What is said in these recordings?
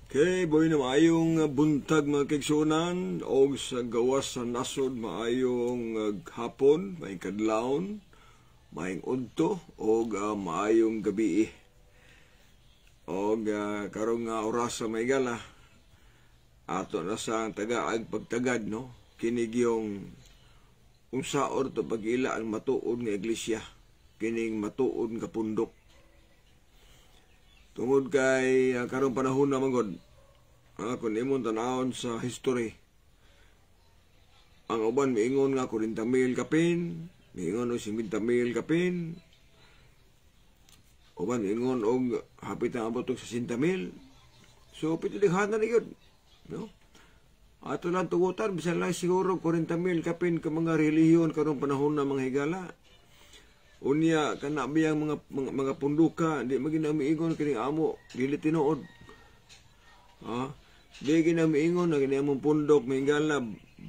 Okay, boy na maayong buntag mga kaigsunan o sa gawas sa nasod maayong hapon, maayong kadlawon, maayong udto o maayong gabi. O karong oras sa maygala ato na sa tagaag pagtagad no kinig yung unsaon to pag-ila ang matuod nga iglesia, kining matuod nga pundok. Tungod kay karong panahon na magod, kung imong tanawon sa history, ang uban miingon nga 40,000 kapin, miingon og 50,000 kapin, uban miingon og hapit ang abot og 60,000. So pitulighan na yun, no? Ato lang tugutan bisan lang siguro 40,000 kapin ka mga relihiyon karong panahon na mga higala. Unya kana biyang mga punduka di maginamiingon kining amo dili tinuod. Di ginamiingon na kini among pundok mingala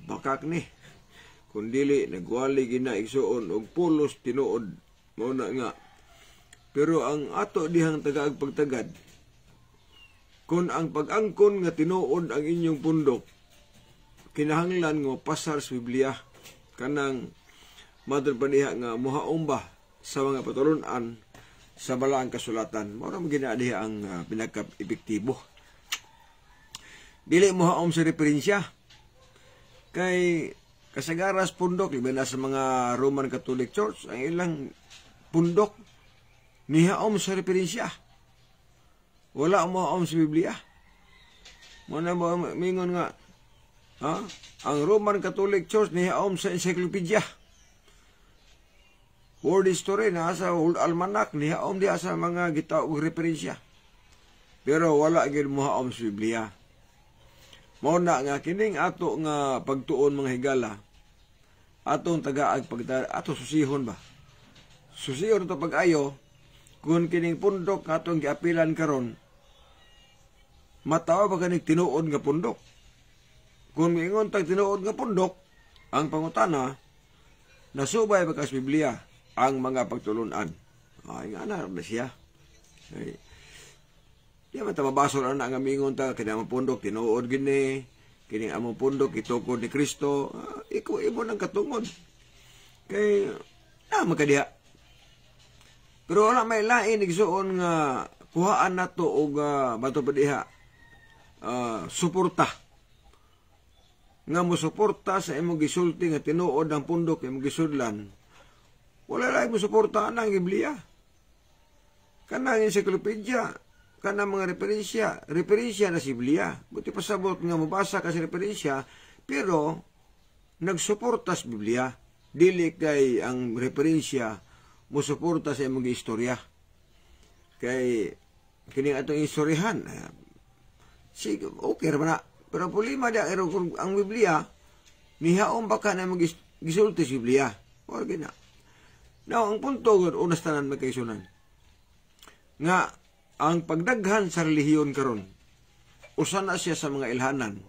bakak ni. Kun dili nagwali gina igsuon og pulos tinuod mao na nga. Pero ang ato dihang tagaag pagtagad kun ang pag-angkon nga tinuod ang inyong pundok kinahanglan nga pasar sa Biblia kanang madul paniha nga muhaom ba sa mga patulunan sa balaang kasulatan. Mao magina diha ang pinaka-epektibo. Dili mo haom sa referensya. Kay kasagaras pundok iba na sa mga Roman Catholic Church ang ilang pundok nihaom sa referensya. Wala mo haom sa Biblia. Mo na mo mingon nga ang Roman Catholic Church nihaom sa encyclopedia. World history na sa World Almanac nihaom diha sa mga gitaog referensya. Pero wala gyud mohaom sa Biblia. Mao na nga kining ato nga pagtuon mga higala. Atong tagaag pagta ato susihon ba. Susihon to pag-ayo kun kining pundok atong giapilan karon. Matawa ba kaning tinuod nga pundok? Kung miingon tag tinuod nga pundok, ang pangutana nasubay ba ka sa Biblia ang mga pagtulunan. Ay nga na siya. Ay, di man ta mabasol na nga mingon ta kini among pundok tinuod gini, kini among pundok itukod ni Kristo. Iko imo nang katungod. Kay magkadiha. Pero wala may lain igsuon nga kuhaan nato og bato pa diha suporta. Nga mo suporta sa imong gisulti nga tinuod ang pundok imong gisudlan. Wala lang mo suportahan ang Biblia. Kanang encyclopedia, kanang mga referensya na sa Biblia. Buti pasabot nga mabasa ka sa referensya, pero nagsuporta sa Biblia. Dili kay ang referensya mo suporta sa imong istorya. Kay kining atong istoryahan, sige, okay ra na. Pero problema dia ang Biblia, nihaon ba ka na imong gisulti sa Biblia? O gina. Now, ang punto, unas tanan magkaisunan, nga ang pagdaghan sa relihiyon karon usa na siya sa mga ilhanan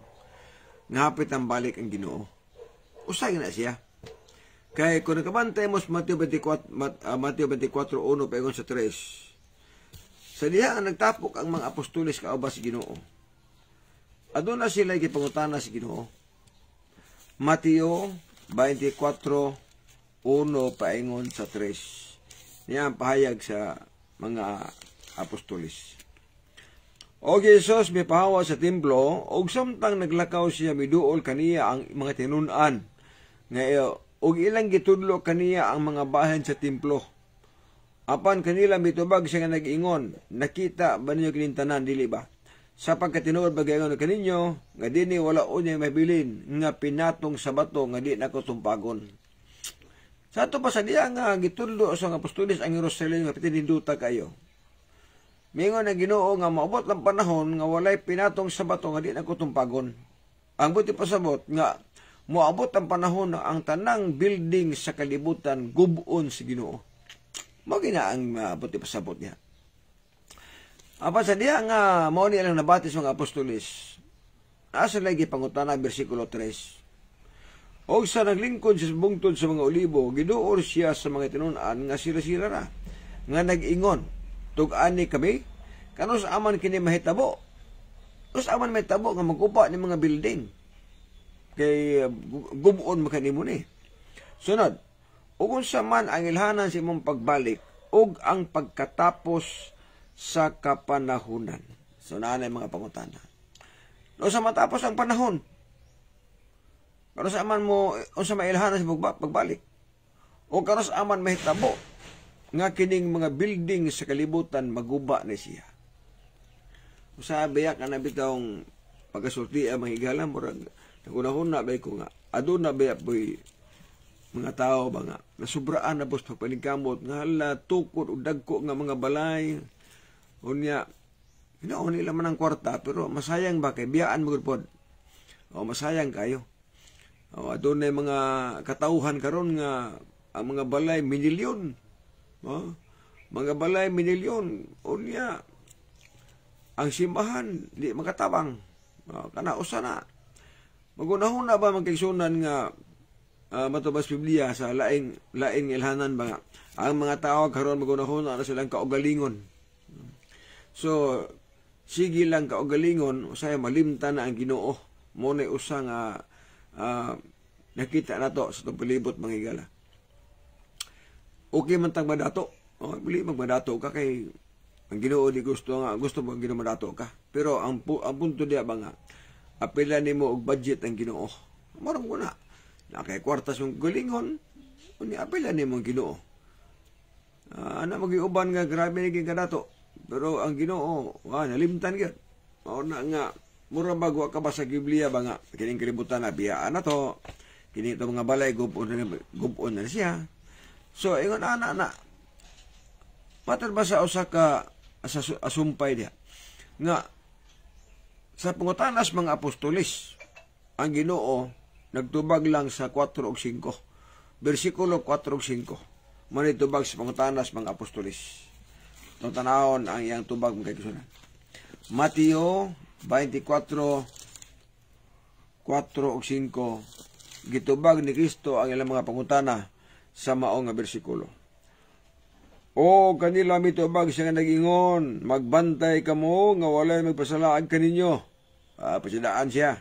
nga hapit ang balik ang Ginoo. Usay na siya. Kaya kung nakabantay mo sa Mateo 24:1 paingon sa 3, sa diha ang nagtapok ang mga apostoles kauba si Ginoo. Aduna sila gipangutana si Ginoo. Mateo 24:1 paingon sa 3. Niya ang pahayag sa mga apostoles. O Jesus may pahawa sa templo, og samtang naglakaw siya miduol kaniya ang mga tinunan, nga og ilang gitudlo kaniya ang mga bahin sa templo. Apan kanila mitubag siya nga nag-ingon, nakita ba ninyo kining tanan, dili ba? Sa pagkatinuod bagayon kaninyo, nga dini wala unya mabilin, nga pinatong sa bato, nga di nako tumpagon. Sa ato pa sa diya nga gitudlo sa apostoles ang Jerusalem nga pitininduta kayo. Mingon ang Ginoo nga maabot ang panahon nga walay pinatong sa bato nga di nakutumpagon. Ang buti pasabot nga moabot ang panahon na ang tanang building sa kalibutan gubon si Ginoo. Mao gina ang buti pasabot niya. Apa sa diya nga mao ni lang nabati sa mga apostoles. Asa lagi pangutana bersikulo 3. O sa naglingkod sa bungtod sa mga olibo, giduol siya sa mga tinunan nga sila-sila ra, nga nag-ingon, tug-ani kami, kanus aman kini mahitabo. Us aman mahitabo nga magupa ni mga building. Kay gubon mo kanimo ni. Sunod, ug unsa man ang ilhanan sa imong pagbalik ug ang pagkatapos sa kapanahunan. So naanay mga pangutana. No sa matapos ang panahon, kano sa aman mo unsa mailhanan sa pagbalik? O kano sa aman mahitabo nga kining mga building sa kalibutan maguba ni siya. Usahay biya ka na bitawng pagkasulti ang mga higala murag nagunahon na bay ko nga aduna biya boy mga tao ba nga nasubraan na bus pagpaningkamot nga hala tukod o dagko nga mga balay unya hinaon nila man ang kwarta pero masayang ba kay biyaan mo gud o masayang kayo o adunay mga katauhan karon nga ang mga balay minilyon mga balay minilyon unya ang simbahan di makatabang kana usa na magunahon na ba magkaigsunan nga matubas Biblia sa laing ilhanan ba nga ang mga tao karon magunahon na silang kaugalingon. So sige lang kaugalingon usay malimtan na ang Ginoo mo na usa nga nakita nato sa palibot mga higala. Okay man tang madato. Bili magmadato ka kay ang Ginoo di gusto mo Ginoo madato ka. Pero ang punto diya ba nga apela nimo og budget ang Ginoo. Marang ko na kay kwartas yung galingon unya apela nimo ang Ginoo. Ana magiuban nga grabe ni kadato. Pero ang Ginoo nalimtan gyud. Mao na nga mura bago ka ba sa Biblia ba nga kining kalibutan na biyaan na to. Kini to mga balay gubon na siya. So ingon ana matod ba sa usa ka asumpay diha nga sa pangutanas mga apostolis ang Ginoo nagtubag lang sa 4 ug 5 bersikulo 4 ug 5 manitubag sa pangutanas mga apostolis. Itong tanahon ang iyang tubag mga kisunan. Mateo 24 4 ug 5 gitubag ni Kristo ang ilang mga pangutana sa maong nga bersikulo. O kanila mitubag siya nga nag-ingon, magbantay kamo nga walay magpasalaag kaninyo. Pasidaan siya.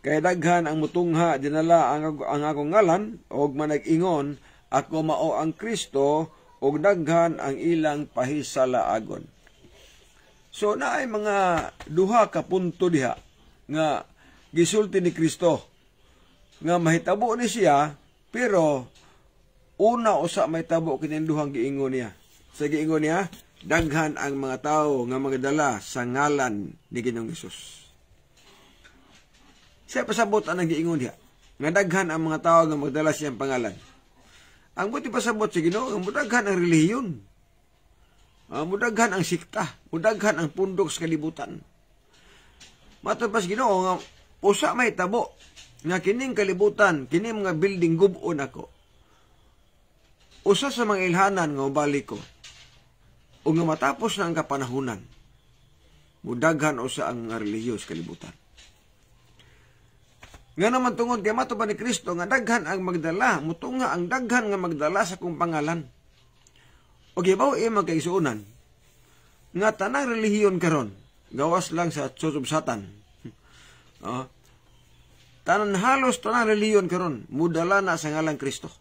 Kaya daghan ang mutungha dinala ang akong ngalan, og manag-ingon, ako mao ang Kristo, og daghan ang ilang pahisalaagon. So naay mga duha ka punto diha nga gisulti ni Kristo nga mahitabo ni siya, pero una usa may tabo kining duhang giingon niya. Sa giingon niya, daghan ang mga tao nga magdala sa ngalan ni Ginoong Hesus. Siya pasabot ang giingon niya, nga daghan ang mga tao nga magdala siyang pangalan. Ang buti pasabot sa Ginoo, mudaghan ang relihiyon. Mudaghan ang sikta, mudaghan ang pundok sa kalibutan. Matod pa sa Ginoo nga usa may tabo nga kining kalibutan, kining mga building gubon ako. Usa sa mga ilhanan nga ubalik ko, o nga matapos na ang kapanahunan, mudaghan usa ang relihiyos kalibutan. Nga naman tungod kay mato ba ni Kristo nga daghan ang magdala, mutunga ang daghan nga magdala sa kong pangalan. O gibaw magkaisuunan, nga tanang relihiyon karon, gawas lang sa susub satan. Halos tanang relihiyon karon, mudala na sa ngalang Kristo.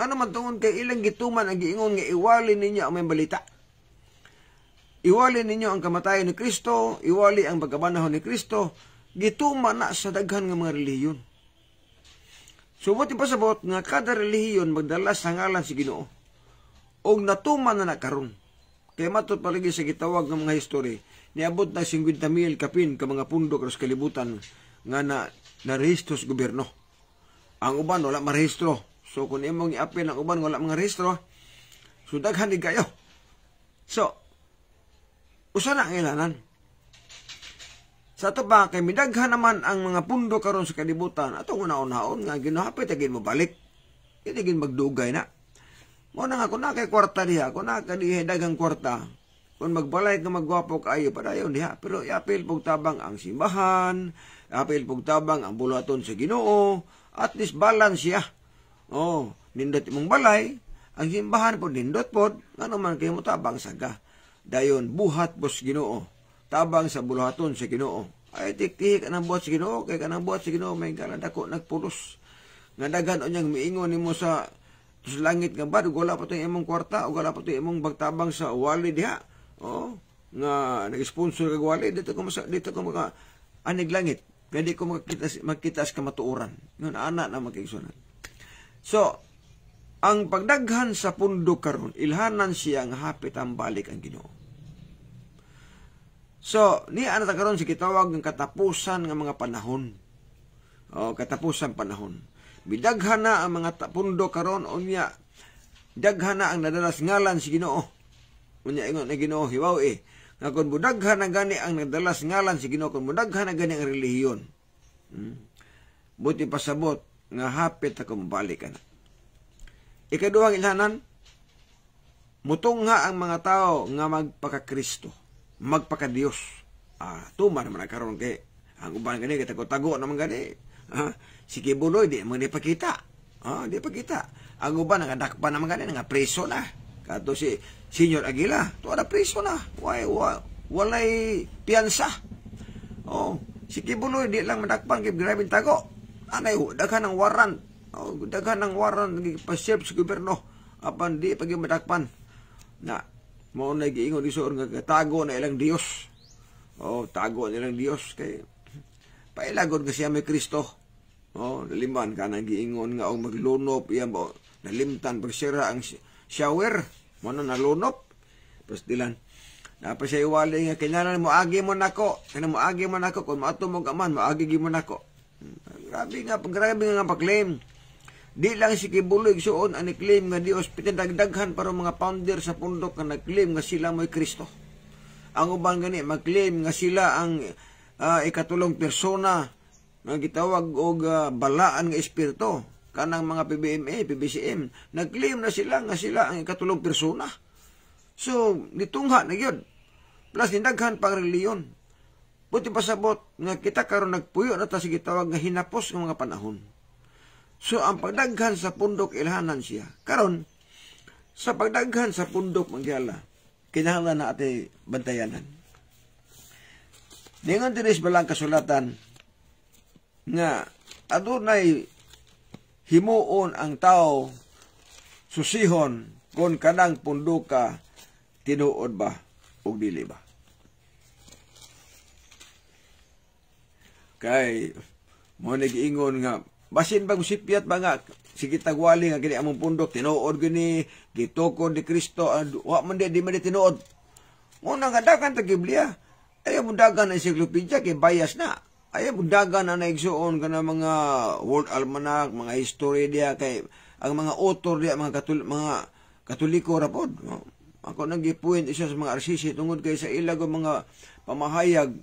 Ano man tungod kay ilang gituman ang giingon nga iwali ninyo ang may balita. Iwali ninyo ang kamatayon ni Kristo, iwali ang pagkabanahon ni Kristo, gituman na sa daghan nga mga relihiyon. Subot ipasabot nga kada relihiyon magdala sa ngalan si Ginoo. Og natuman na nakaron. Kaya matud palagi sa gitawag ng mga history, niabot na 50,000 kapin ka mga pundok sa kalibutan nga narehistro sa gobyerno. Ang uban wala marehistro. So, kung imong i-apil ng uban, wala mga rehistro, so daghan di kayo. So, usa na ang ilanan. Sa ito ba, kay midaghan naman ang mga pundo karon sa kalibutan, atong una-unaon nga, ginuhapit, agin mo balik. Itigin magdugay na. Mo na nga, kung na kay kwarta diha, kung na kadihe dagang kwarta, kung magbalay ka magwapo kayo, padayon diha. Pero i-apil pong tabang ang simbahan, i-apil pong tabang ang bulaton sa Ginoo, at least balance siya. Nindot imong balay, ang simbahan po nindot po, nga naman kayo mo tabang saga. Dayon, buhat po sa Ginoo. Tabang sa buluhaton sa Ginoo. Ay, tiktik ka ng buhat sa Ginoo, kaya ka ng buhat sa Ginoo, may galadako, nagpulos. Nga dagan o niyang miingon mo sa langit nga ba, wala pa ito imong kwarta, o wala pa ito imong bagtabang sa wali diha. O, nga nag-sponsor kag wali, dito ko maka anig langit. Kaya di ko magkitas ka matuuran. Yun, anak na magkiksunan. So, ang pagdaghan sa pundok karon, ilhanan siya nga hapit ang balik ang Ginoo. So, niya na karon si kitawag ng katapusan ng mga panahon. O, katapusan panahon. Bidaghan na ang mga pundok karon, o niya, daghan na ang nadalas ngalan si Ginoo. Unya ingon na Ginoo, hiwaw nga kung budaghan na gani ang nadalas ngalan si Ginoo, kung budaghan na gani ang relihiyon. Buti pasabot nga hapit ako mabalik na. Ikaduhang ilhanan, mutungha ang mga tao nga magpaka-Kristo, magpaka-Diyos. Tuma naman karon kay ang uban gani katago-tago naman gani. Si Kibuloy di man dipakita. Di pakita. Ang uban nakadakpan naman gani nga preso na. Kato si Senyor Aguila, to na preso na. Walay piyansa. Si Kibuloy di lang madakpan kay grabing tago. Anay daghan ng waran. Daghan ng waran nagipasirp sa gobyerno. Apan di pag madakpan. Na mo na giingon di soon nga tago na ilang Dios. Tago nilang Dios kay pailagod nga siya may Kristo. Naliman ka nang giingon nga og maglunop iya mo nalimtan pagsira ang shower. Mano nalunop. Pastilan. Napa siya iwali nga kinahanglan mo agi mo nako. Kung moagi mo nako kung maato mo gaman moagi gyud nako. Grabe nga pa-claim. Di lang si Kibuloy suon ang claim nga Dios pitindagdaghan para mga founder sa pundok nga nag-claim nga sila mo'y Kristo. Ang uban gani mag-claim nga sila ang ikatulong persona nga gitawag og balaan nga espiritu. Kanang mga PBMA, PBCM, nag-claim na sila nga sila ang ikatulong persona. So, nitungha na yun. Plus, nindaghan pang reliyon. Buti pasabot nga kita karon nagpuyo na ta sa gitawag nga hinapos ng mga panahon. So, ang pagdaghan sa pundok, ilhanan siya. Karon, sa pagdaghan sa pundok, magyala, kinahanglan na ate bantayanan. Dengan tinis balang kasulatan nga adunay himuon ang tao susihon kung kanang pundok ka tinuod ba o dili ba. Kay mo nag-ingon nga basin bang sipyat ba nga sige tagwali nga gini among pundok tinuod gini gitukod ni Kristo wa man di man tinuod. Mo nang dagan ta Biblia ayaw mo dagan ang encyclopedia kay bias na. Ayaw mo dagan na naigsuon ka na mga World Almanac, mga history diya kay ang mga author diya mga Katoliko rapod. Ako nag-point isa sa mga RCC tungod kay sa ilag mga pamahayag.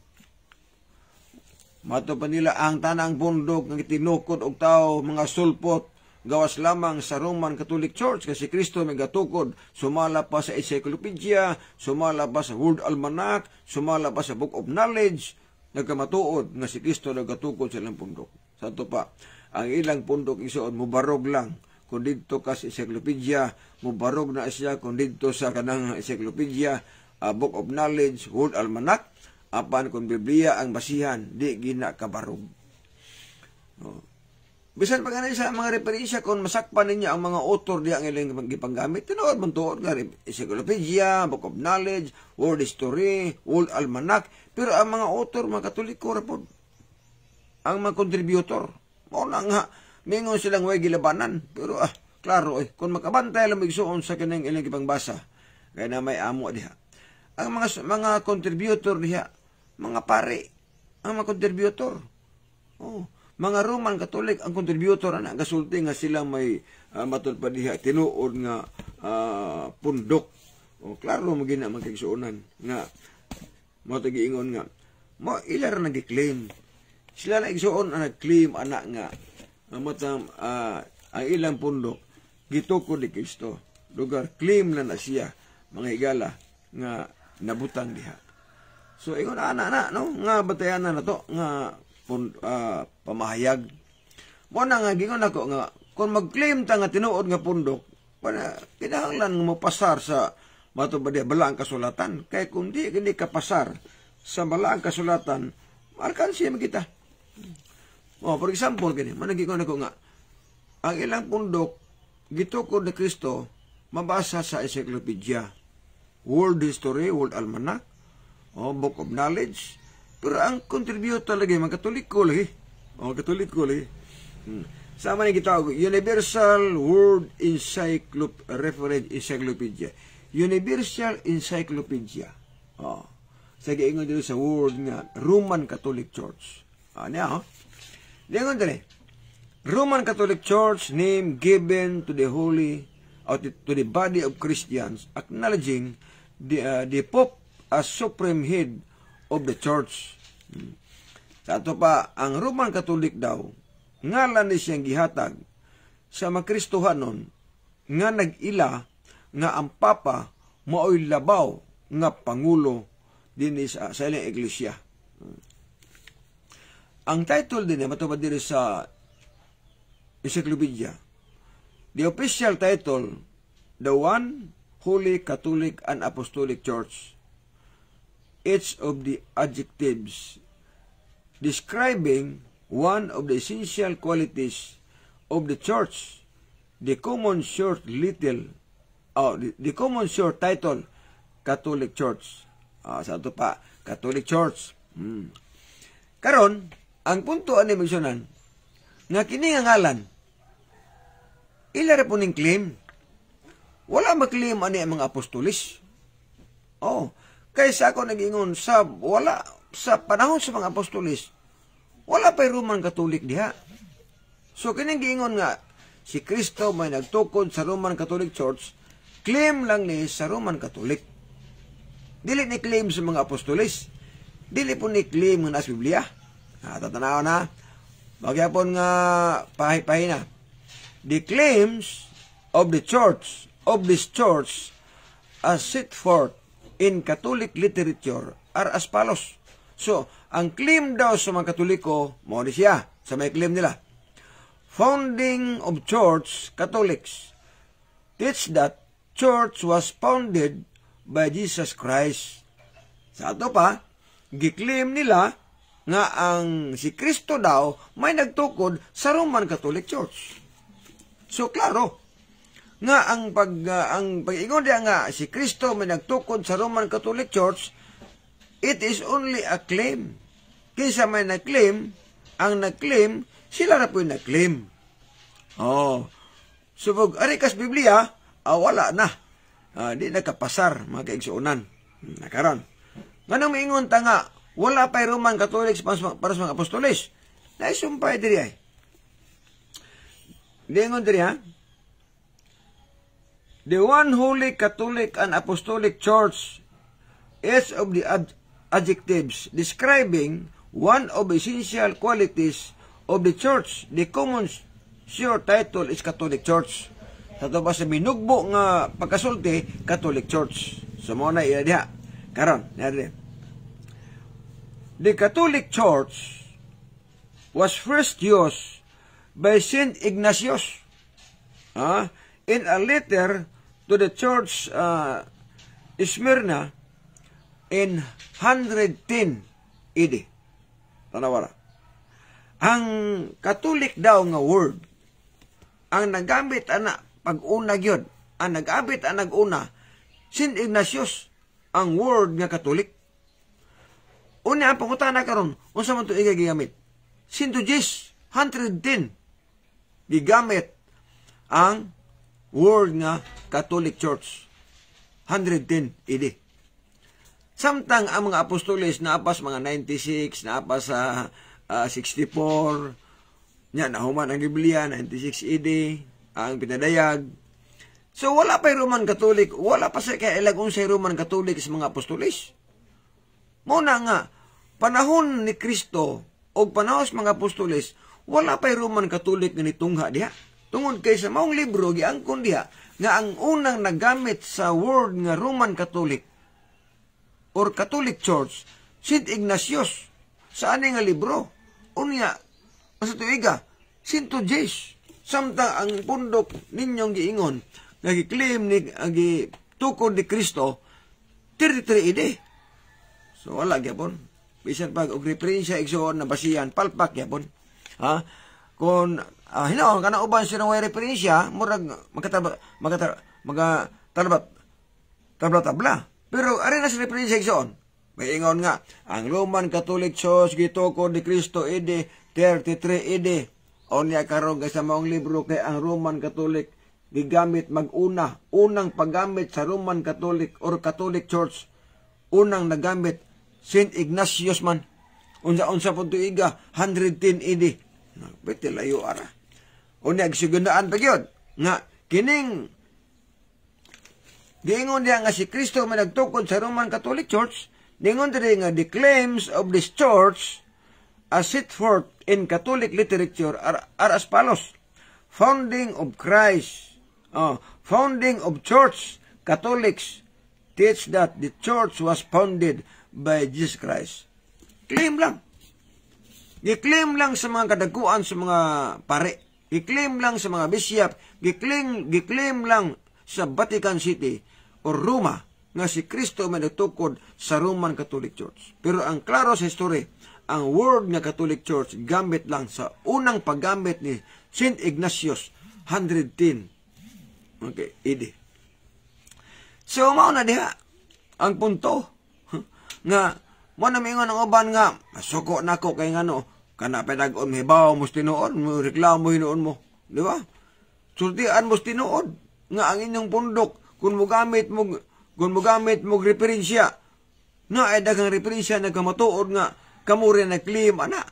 Mato pa nila ang tanang bundok nga tinukod og tao mga sulpot gawas lamang sa Roman Catholic Church kasi Kristo may gatukod sumala pa sa encyclopedia, sumala pa sa World Almanac, sumala pa sa Book of Knowledge. Nagkamatuod nga si Kristo nagatukod sa ilang pundok. Santo pa, ang ilang pundok isuon mubarog lang. Kung dito ka sa encyclopedia, mubarog na siya kung dito sa kanang encyclopedia, Book of Knowledge, World Almanac, apan kung Biblia ang basihan, di gina kabarog. Bisan pa ganun sa mga referensya, kung masakpan ninyo ang mga author di ang ilang gipanggamit, tinuod mong tuod nga encyclopedia, Book of Knowledge, World History, World Almanac, pero ang mga author, mga Katoliko, rapod, ang mga contributor, mo na nga, mingon silang way gilabanan, pero klaro, kung makabantay lang magsuon sa kanang ilang ipangbasa, kaya na may amo diha. Ang mga contributor diha, mga pare, ang mga contributor, mga Roman Catholic, ang contributor, gasulti nga sila may matod pa diha, tinuod nga pundok. Klaro, magina magkagsuonan, nga, mo giingon nga mo ilar nag-claim sila na igsuon ang nag-claim anak nga ang ilang pundok gitukod ni Kristo lugar claim na siya mga higala nga nabutang diha. So ingon ana no nga batayanan na to nga pamahayag mo na nga gingon ako nga kung mag-claim ta nga tinuod nga pundok kinahanglan mo pasar sa balaang kasulatan. Kaya kung di ka pasar sa balaang kasulatan, alkansiya kita. For example, managikon ako nga, ang ilang pundok, gitukod ni Kristo, mabasa sa encyclopedia, world history, world almanac, book of knowledge, pero ang contribute talaga, mga Katoliko lagi. Katoliko lagi. Sama ni kita, Universal World Reference Encyclopedia. Universal Encyclopedia. Sa giingon dito sa word nga, Roman Catholic Church. Diyan dali. Roman Catholic Church, name given to the to the body of Christians, acknowledging the Pope as supreme head of the Church. Sa ato pa, ang Roman Catholic daw, ngalan ni siyang gihatag sa makristohanon nga nag-ila nga ang Papa mao'y labaw nga Pangulo din sa ilang iglesia. Ang title din matubad diri sa encyclopedia. The official title, The One Holy Catholic and Apostolic Church. Each of the adjectives describing one of the essential qualities of the church. The common short title, Catholic Church. Sa ito pa, Catholic Church. Karon, ang punto ani mentionan, nga kini nga ngalan, ilara po ning claim. Wala mag-claim ani ang mga apostolis. Kaysa ako nag-ingon sa panahon sa mga apostolis, wala pa'y Roman Catholic diha. So, kining giingon nga, si Kristo may nagtukod sa Roman Catholic Church, claim lang ni sa Roman Catholic. Dili ni claim sa mga apostolis. Dili po ni claim nga sa Biblia. Tatanaw na. Magyapon nga pahi-pahi na. The claims of this church, as set forth in Catholic literature are as follows. So, ang claim daw sa mga Katoliko, mo ni siya, sa may claim nila. Founding of Church, Catholics teach that Church was founded by Jesus Christ. Sa ato pa, giklaim nila nga ang si Kristo daw may nagtukod sa Roman Catholic Church. So, klaro, nga ang pag-ingon diya nga si Kristo may nagtukod sa Roman Catholic Church, it is only a claim. Kinsa may nag-claim, ang nag-claim, sila na po yung nag-claim. Subog, arikas Biblia, wala na. Di nakapasar, mga kaigsuunan. Nakaroon. Ganang maingon ta nga, wala pa'y Roman Catholics para sa mga apostolis. Naisumpay diri ay. Diingon diri ha? The one holy Catholic and Apostolic Church, each of the adjectives describing one of the essential qualities of the church. The common short title is Catholic Church. Sa ito ba sa minugbo nga pagkasulti, Catholic Church. So, muna iya diha. Karon, nari. The Catholic Church was first used by Saint Ignatius in a letter to the church Smyrna in 110 AD. Tanawara. Ang Catholic daw nga word, ang nagamit ana pag-una gyud, ang nagamit ang nag-una, Saint Ignatius, ang word nga Catholic. Una ang pangutana karon, unsa man to gigamit? Sinto Jes 110 gigamit ang word nga Catholic Church. 110 AD. Samtang ang mga apostoles naapas mga 96, naapas sa 64, nahuman ang Biblia, 96 AD, ang pinadayag. So, wala pa yung Roman Catholic, wala pa sa kailagon sa Roman Catholic sa mga apostoles. Muna nga, panahon ni Kristo o panahon sa mga apostoles, wala pa yung Roman Catholic nga nitungha diha. Tungod kay sa maong libro, giangkon diha, nga ang unang nagamit sa word nga Roman Catholic or Catholic Church, St. Ignatius, sa ani nga libro. Unya, sa tuiga, Sinto Jes. Samtang ang pundok ninyong giingon, nag-claim ni tukod ni Kristo 33 AD. So wala gyapon. Bisan pag og referensya igsoon na basihan palpak gyapon. Ha? Kung hinaon kana uban sila way referensya, murag tabla. Pero ari na si referensya igsoon. May ingon nga, ang Roman Catholic Church gitukod ni Kristo AD 33 AD. Unya karon sa maong libro kay ang Roman Catholic gigamit unang paggamit sa Roman Catholic or Catholic Church. Unang nagamit Saint Ignatius man. Unsa pud tuiga 110 AD. Bete layo ara. Unya gisigundaan pa gyud nga kining giingon diha nga si Kristo man nagtukod sa Roman Catholic Church. Ningon diri nga the claims of this church as set forth in Catholic literature are as follows. Founding of Christ, founding of church, Catholics teach that the church was founded by Jesus Christ. Claim lang. Gi-claim lang sa mga kadaguan sa mga pare. Gi-claim lang sa mga bishop. Gi-claim lang sa Vatican City o Roma nga si Kristo may nagtukod sa Roman Catholic Church. Pero ang klaro sa history, ang word nga Catholic Church gamit lang sa unang paggamit ni Saint Ignatius 110 AD. So mao na diha ang punto nga mo na mingon ang uban nga suko nako kay ngano kana pedag-on hibaw mo tinuod mo reklamo hinuon mo, di ba? Sultian mo tinuod nga ang inyong pundok kung mo gamit mo referensya na ay dagang referensya nagkamatuod nga kamo rin nag-claim ana.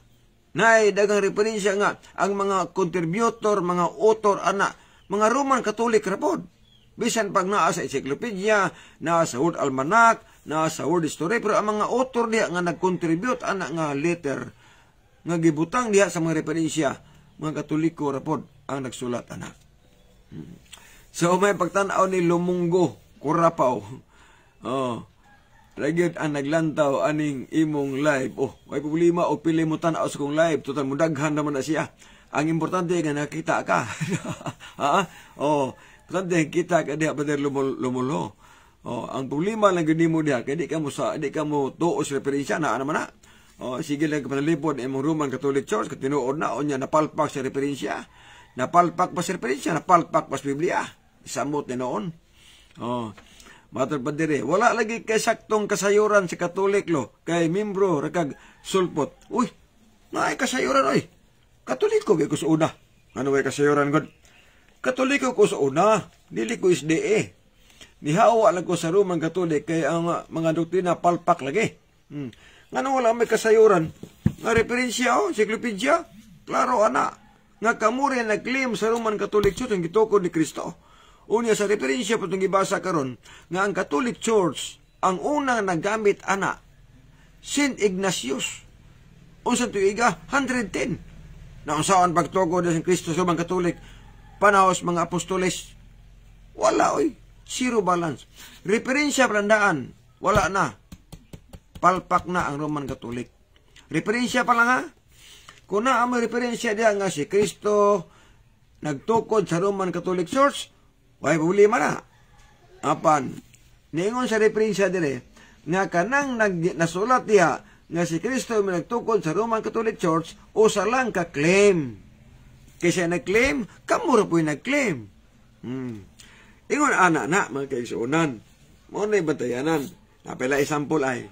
Na ay dagang referensya nga ang mga contributor, mga author ana, mga Roman Catholic rapod. Bisan pag naa sa encyclopedia, naa sa Word Almanac, naa sa Word History, pero ang mga author diha nga nag-contribute ana nga letter nga gibutang diha sa mga referensya, mga Katoliko rapod ang nagsulat ana. So may pagtan-aw ni Lumunggo Kurapaw. Ragyod ang naglantaw aning imong live. May problema o pili mo tanaw sa kong live. Total mo daghan naman na siya. Ang importante nga nakita ka. Importante kita ka diha bader lumulo. Ang problema lang gani mo diha kay di ka mo tuos referensya na naman na. Sige lang panalipod imong Roman Catholic Church katinuod na onya napalpak sa referensya. Napalpak pa sa referensya, napalpak pa sa Biblia. Isamot ni noon. Matur pa dire, wala lagi kay saktong kasayuran si Katolik lo, kay membro rakag sulpot. Uy, naay kasayuran oy. Katoliko gyud ko sa una. Ano way kasayuran gud? Katoliko ko sa una, dili ko SDA. Nihawa lang ko sa Roman Catholic kay ang mga doktrina palpak lagi. Ngano wala may kasayuran? Nga referensya encyclopedia, klaro ana. Nga kamo rin nag-claim sa Roman Catholic Church ang gitukod ni Kristo. Unya sa referensya patong gibasa karon nga ang Catholic Church ang unang nagamit ana Saint Ignatius. Unsa tuiga 110. Na unsaon pagtukod sa Kristo sa mga Catholic panahos mga apostoles? Wala oy, zero balance. Referensya plandaan, wala na. Palpak na ang Roman Catholic. Referensya pa lang ha. Kung na ang referensya diha nga si Kristo nagtukod sa Roman Catholic Church, way problema na. Apan, ningon sa referensya dire, nga kanang nasulat diha nga si Kristo may nagtukod sa Roman Catholic Church o sa lang ka-claim. Kaysa nag-claim, kamura po'y nag-claim. Ingon ana na, mga kaigsuunan. Mo na ibantayanan. Napila example ay,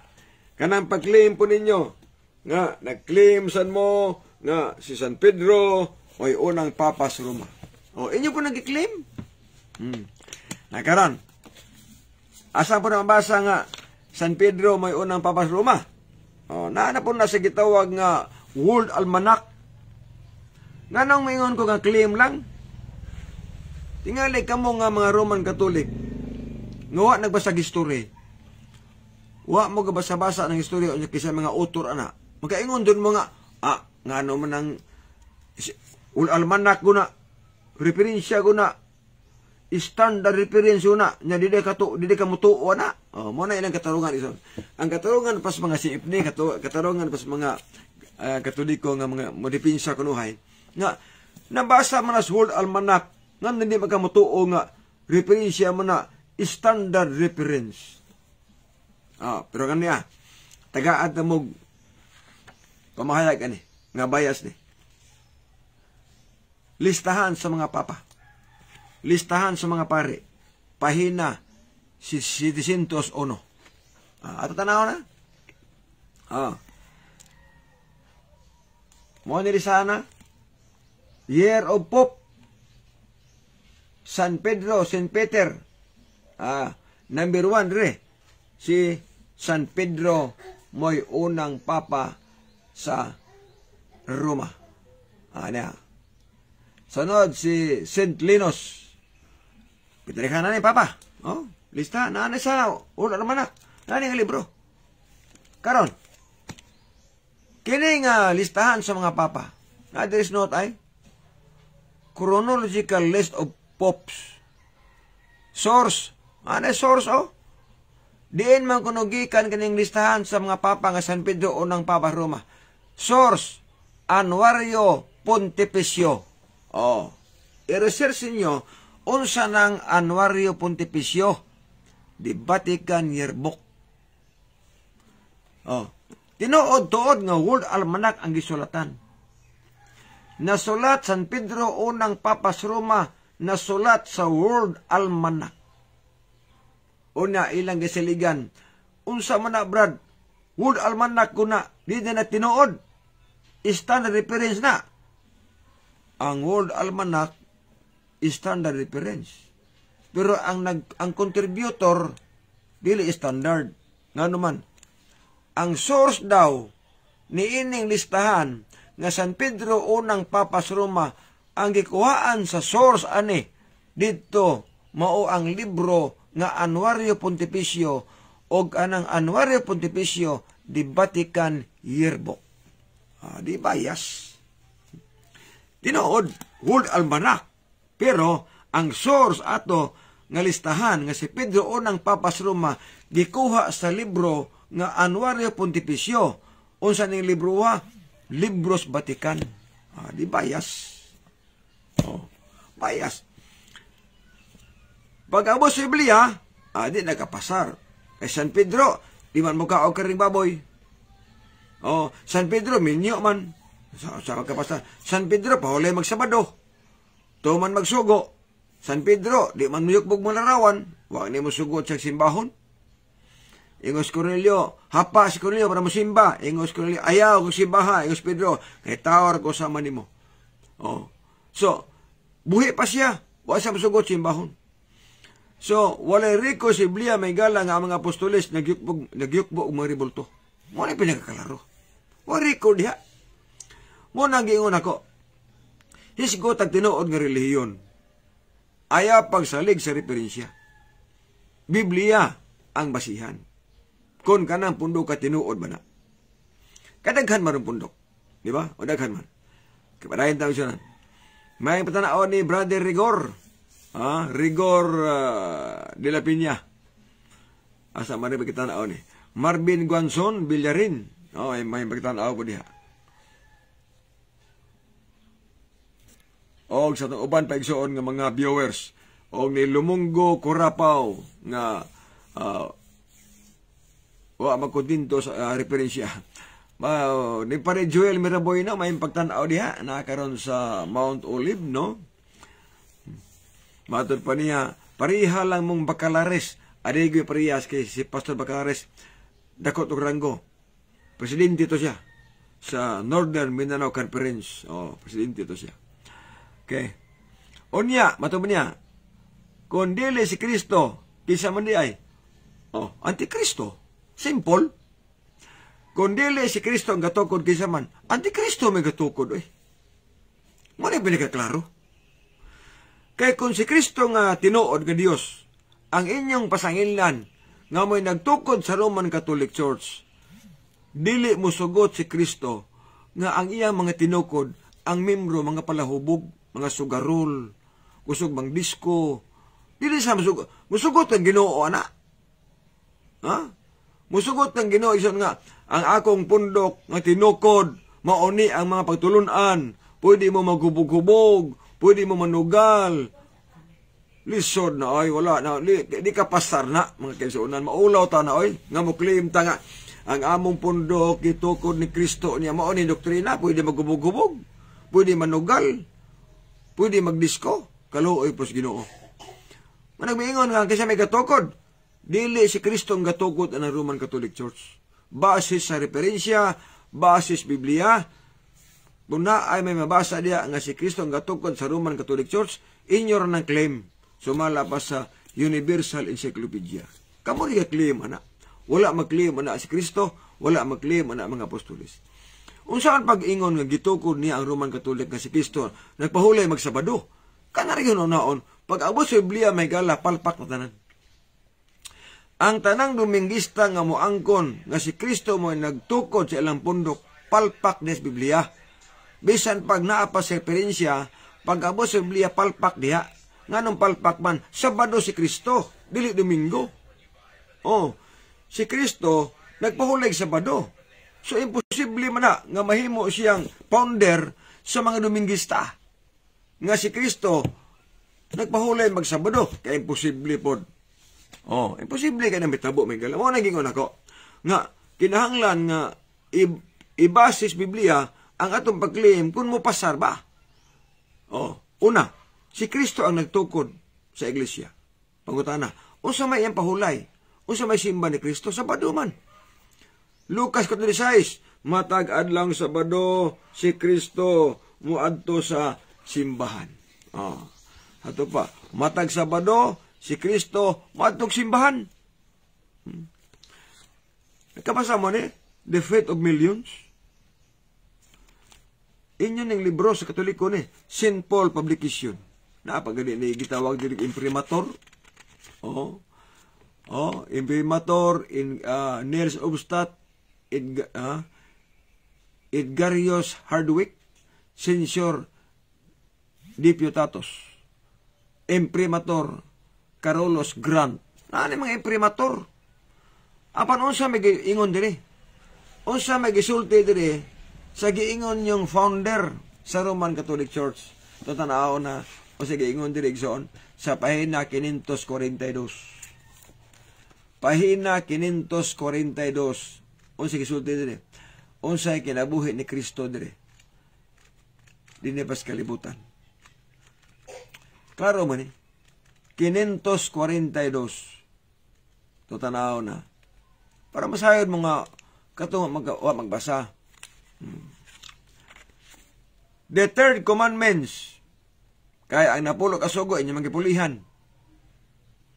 kanang pag-claim po ninyo, nga nag-claim san mo, nga si San Pedro, o'y unang papas Roma. Inyo po nag-claim? Nakaran. Asa po na mabasa nga San Pedro may unang papas Roma? Naana po na sa gitawag nga World Almanac. Nganong maingon ko nga claim lang? Tingali ka mo nga mga Roman Catholic. Nga nagbasa history. Wa mo gabasa-basa ng history o kisa mga author ana. Magkaingon doon mo nga, nga ano man ang World Almanac ko na, referensya ko na, standard reference na nya dili ka mutuo na mo na ilang katarungan ison ang katarungan pas mga CFD katarungan pas mga Katoliko nga mga modipinsa kunuhay nga nabasa man as World Almanac nga hindi magkamutuo nga referensya mo na standard reference. Pero kanya, tagaad na mo pamahayag ani, nga bias ni. Listahan sa mga papa. Listahan sa mga pare. Pahina 701. Ato tanaw na? Mo nili sana. Year of Pope. San Pedro, St. Peter. Number 1 re. Si San Pedro mo'y unang papa sa Roma. Niya. Sunod si St. Linus. Pitarihan na ni papa. Lista. Naanay sa una naman na. Naanay nga libro. Karon. Kini nga listahan sa mga papa. There is not chronological list of popes. Source. Source Diin man kunugikan kining listahan sa mga papa nga San Pedro unang papa Roma. Source. Annuario Pontificio. I-research ninyo unsa ng Annuario Pontificio. The Vatican Yearbook. Tinuod-tuod nga World Almanac ang gisulatan. Nasulat San Pedro unang papas Roma, nasulat sa World Almanac. Una ilang gisiligan. Unsa man na brad, World Almanac kuna, di na tinuod. Standard reference na. Ang World Almanac standard reference. Pero ang contributor dili standard. Ngano man, ang source daw ni ining listahan nga San Pedro unang papas Roma ang gikuhaan sa source ani didto mao ang libro nga Annuario Pontificio og anang Annuario Pontificio the Vatican Yearbook. Di bias. Tinuod World Almanac. Pero ang source ato nga listahan nga si Pedro unang papas Roma gikuha sa libro nga Annuario Pontificio. Unsa ning libro Libros Vatican. Di bias. Bias. Pag-abos sa Biblia, di nakapasar. Kay San Pedro, di man mo kaog karing baboy. San Pedro, minyo man. Sa magkapasar. San Pedro, pahulay magsabado. Tuman magsugo. San Pedro, di man muyukbog mo larawan. Huwag ni mo sugot sa simbahon. Ingos Cornelio, hapa si Cornelio para mo simba. Ingos Cornelio, ayaw ko simbaha. Ingos Pedro, kay tawar ko sama ni mo. So, buhi pa siya. Huwag siya masugot simbahon. So, walay riko si Biblia may gala nga mga apostoles nagyukbo mga ribulto. Mo na pinagkakalaro. Walay riko diha. Mo nang giingon ako. Hisgot ang tinuod nga relihiyon. Aya pagsalig sa referensya. Biblia ang basihan. Kung kanang pundok ka tinuod ba na. Kadaghan man ang pundok. Di ba? O daghan man. Kapadahin tayo siya. May patanao ni Brother Rigor. Rigor de la Piña. Asa man rin pagkitanao ni. Marvin Guanzon Villarin. May pagkitanao ko diha. O sa itong uban paigsoon nga mga viewers. O ni Lumungo Curapaw nga magkundinto sa referensya. Ni pare Joel Miraboy na may pagtanaw diha nakaroon sa Mount Olive, no? Matod pa niya, pariha lang mong bakalares. Adigyo parihas kay si Pastor Bakalares. Dakot og ranggo. Presidente to siya sa Northern Mindanao Conference. Presidente to siya. Okay. Unya, matod niya, kung dili si Kristo, kisa man di ay, Antikristo. Simple. Kung dili si Kristo ang gatukod kisa man, Antikristo may gatukod. Mo na pinakaklaro. Kay kung si Kristo nga tinuod nga Dios, ang inyong pasangilan nga mo'y nagtukod sa Roman Catholic Church, dili mo sugot si Kristo nga ang iyang mga tinukod, ang membro, mga palahubog, mga sugarol, kusog bang disco, dili sa musugot ang Ginoo ana. Musugot ng Ginoo ison nga ang akong pundok nga tinukod mauni ang mga pagtulunan, pwede mo maghubog-hubog, pwede mo manugal. lisod na oy, wala na, di ka pasar na, mga kaigsuonan, maulaw ta na oy, nga mo claim ta nga, ang among pundok, gitukod ni Kristo niya, mao ni doktrina, pwede magubog-gubog, pwede manugal, pwede magdisko, kaluoy pos Ginoo. Managmiingon nga, kasi may gatukod, dili si Kristo ang gatukod ang Roman Catholic Church. Basis sa referensya, basis Biblia, kung na ay may mabasa diya nga si Kristo ang gatukod sa Roman Catholic Church, inyo rin ang claim, sumala pa sa Universal Encyclopedia. Kamu rin claim, ana. Wala mag-claim, ana, si Kristo, wala mag-claim, ana, mga apostolis. Unsaan pag-ingon nga gitukod niya ang Roman Catholic nga si Kristo, nagpahulay magsabado. Kanari yun naon, pag-abot sa Biblia may gala, palpak na tanan. Ang tanang Dominguista nga moangkon nga si Kristo mo nagtukod sa ilang pundok, palpak des Biblia. Bisan pag naapa sa referensya, pag-abot sa Biblia, palpak diha. Nganong palpak man, Sabado si Kristo, dili Domingo. Oh, si Kristo nagpahulay Sabado. So imposible man na nga mahimo siyang founder sa mga Dominguista. Nga si Kristo nagpahulay magsabado, kaya imposible pod. Oh, imposible ka na mitabo may gala. Mo nagingon ako nga kinahanglan nga ibasis Biblia ang atong pag-claim kung mo pasar ba. Oh, una, si Kristo ang nagtukod sa iglesia. Pangutana, unsa may iyang pahulay? Unsa may simba ni Kristo? Sabado man. Lucas 4:16, matag adlang Sabado si Kristo muadto sa simbahan. Oh, ato pa, matag Sabado si Kristo muadto sa simbahan. Kapasa mo ni The Faith of Millions. Inyo ning libro sa Katoliko ni St. Paul Publication. Napagani ni gitawag diri imprimatur. Imprimatur in Niels Obstat Edgarius Hardwick Censor Deputatus Imprimatur Carolus Grant. Ano mga imprimatur? Apan unsa may ingon diri? Unsa may gisulti diri sa giingon yung founder sa Roman Catholic Church? Tatanaw na o sa giingon diri igsoon sa pahina 542. Pahina 542. Unsa gisulti diri? Unsay kinabuhi ni Kristo diri? Dinhi pas kalibutan. Klaro man ni. 542. Tatanaw na. Para masayod mo nga katong magbasa. The third commandments, kaya ang napulo kasugo inyo magipulihan.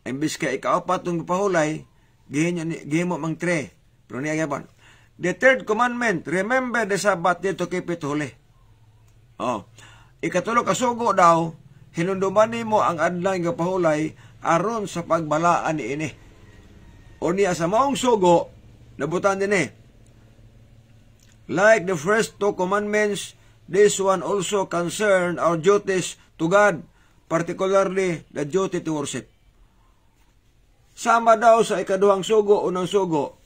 Imbis ka ikaapat tong pahulay, gihimo mang 3. Pero niya gyapon. The third commandment, remember the Sabbath day to keep it holy. Ikatulo kasugo daw, hinunduman nimo ang adlaw nga pahulay aron sa pagbalaan niini. O niya sa maong sugo, nabutan din like the first 2 commandments, this one also concern our duties to God, particularly the duty to worship. Sama daw sa ikaduhang sugo, unang sugo,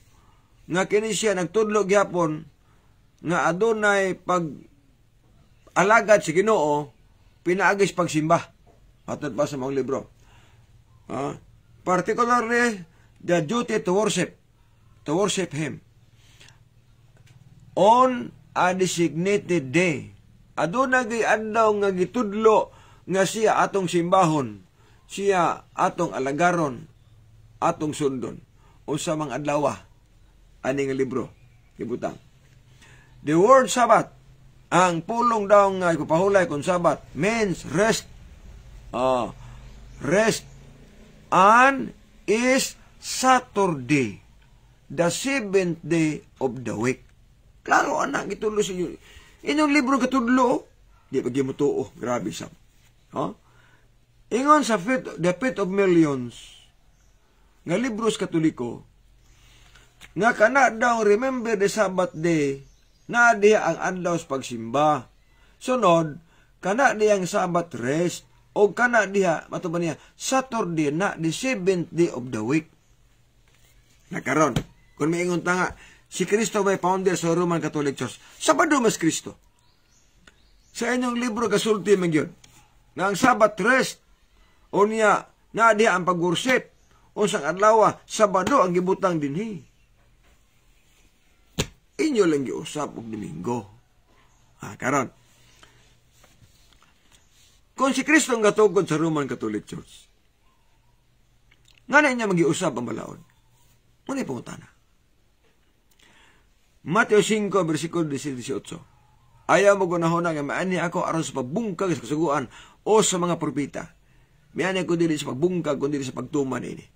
nga kini siya nagtudlo gyapon nga adunay pag-alagad si Ginoo, pinaagis pagsimba. Atod pa sa mga libro. Particularly, the duty to worship Him. On a designated day. Aduna gay adlaw nga gitudlo nga siya atong simbahon, siya atong alagaron, atong sundon. Unsa mang adlaw ani nga libro gibutang. The word Sabbath, ang pulong daw nga ipapahulay kung Sabbath means rest. Rest and is Saturday, the 7th day of the week. Klaro anak gitulo sa inyo. Inyong libro katudlo, di pag mo tuo, grabe sa. Ingon sa The Faith of Millions, nga libros katoliko, nga kana daw remember the Sabbath day, na diya ang adlaw sa pagsimba. Sunod, kana diya ang Sabbath rest, o kana diya, matuban niya, Saturday na the 7th day of the week. Nakaron, kung may ingon nga, si Kristo may founder sa Roman Catholic Church. Sabado mas Kristo. Sa inyong libro kasulti man yun, nga ang Sabbath rest, o niya, Na diha ang pag-worship. Unsang adlaw, Sabado ang gibutang dinhi. Inyo lang giusap og Domingo. Karon. Kung si Kristo ang gatugod sa Roman Catholic Church, nga na niya mag-iusap ang balaod. Muna pangutana. Mateo 5, versikulo 18. Ayaw mo gunahon nga maani ako aron sa pagbungkag sa kasuguan o sa mga propeta. Maani ko dili sa pagbungkag kundi sa pagtuman ini.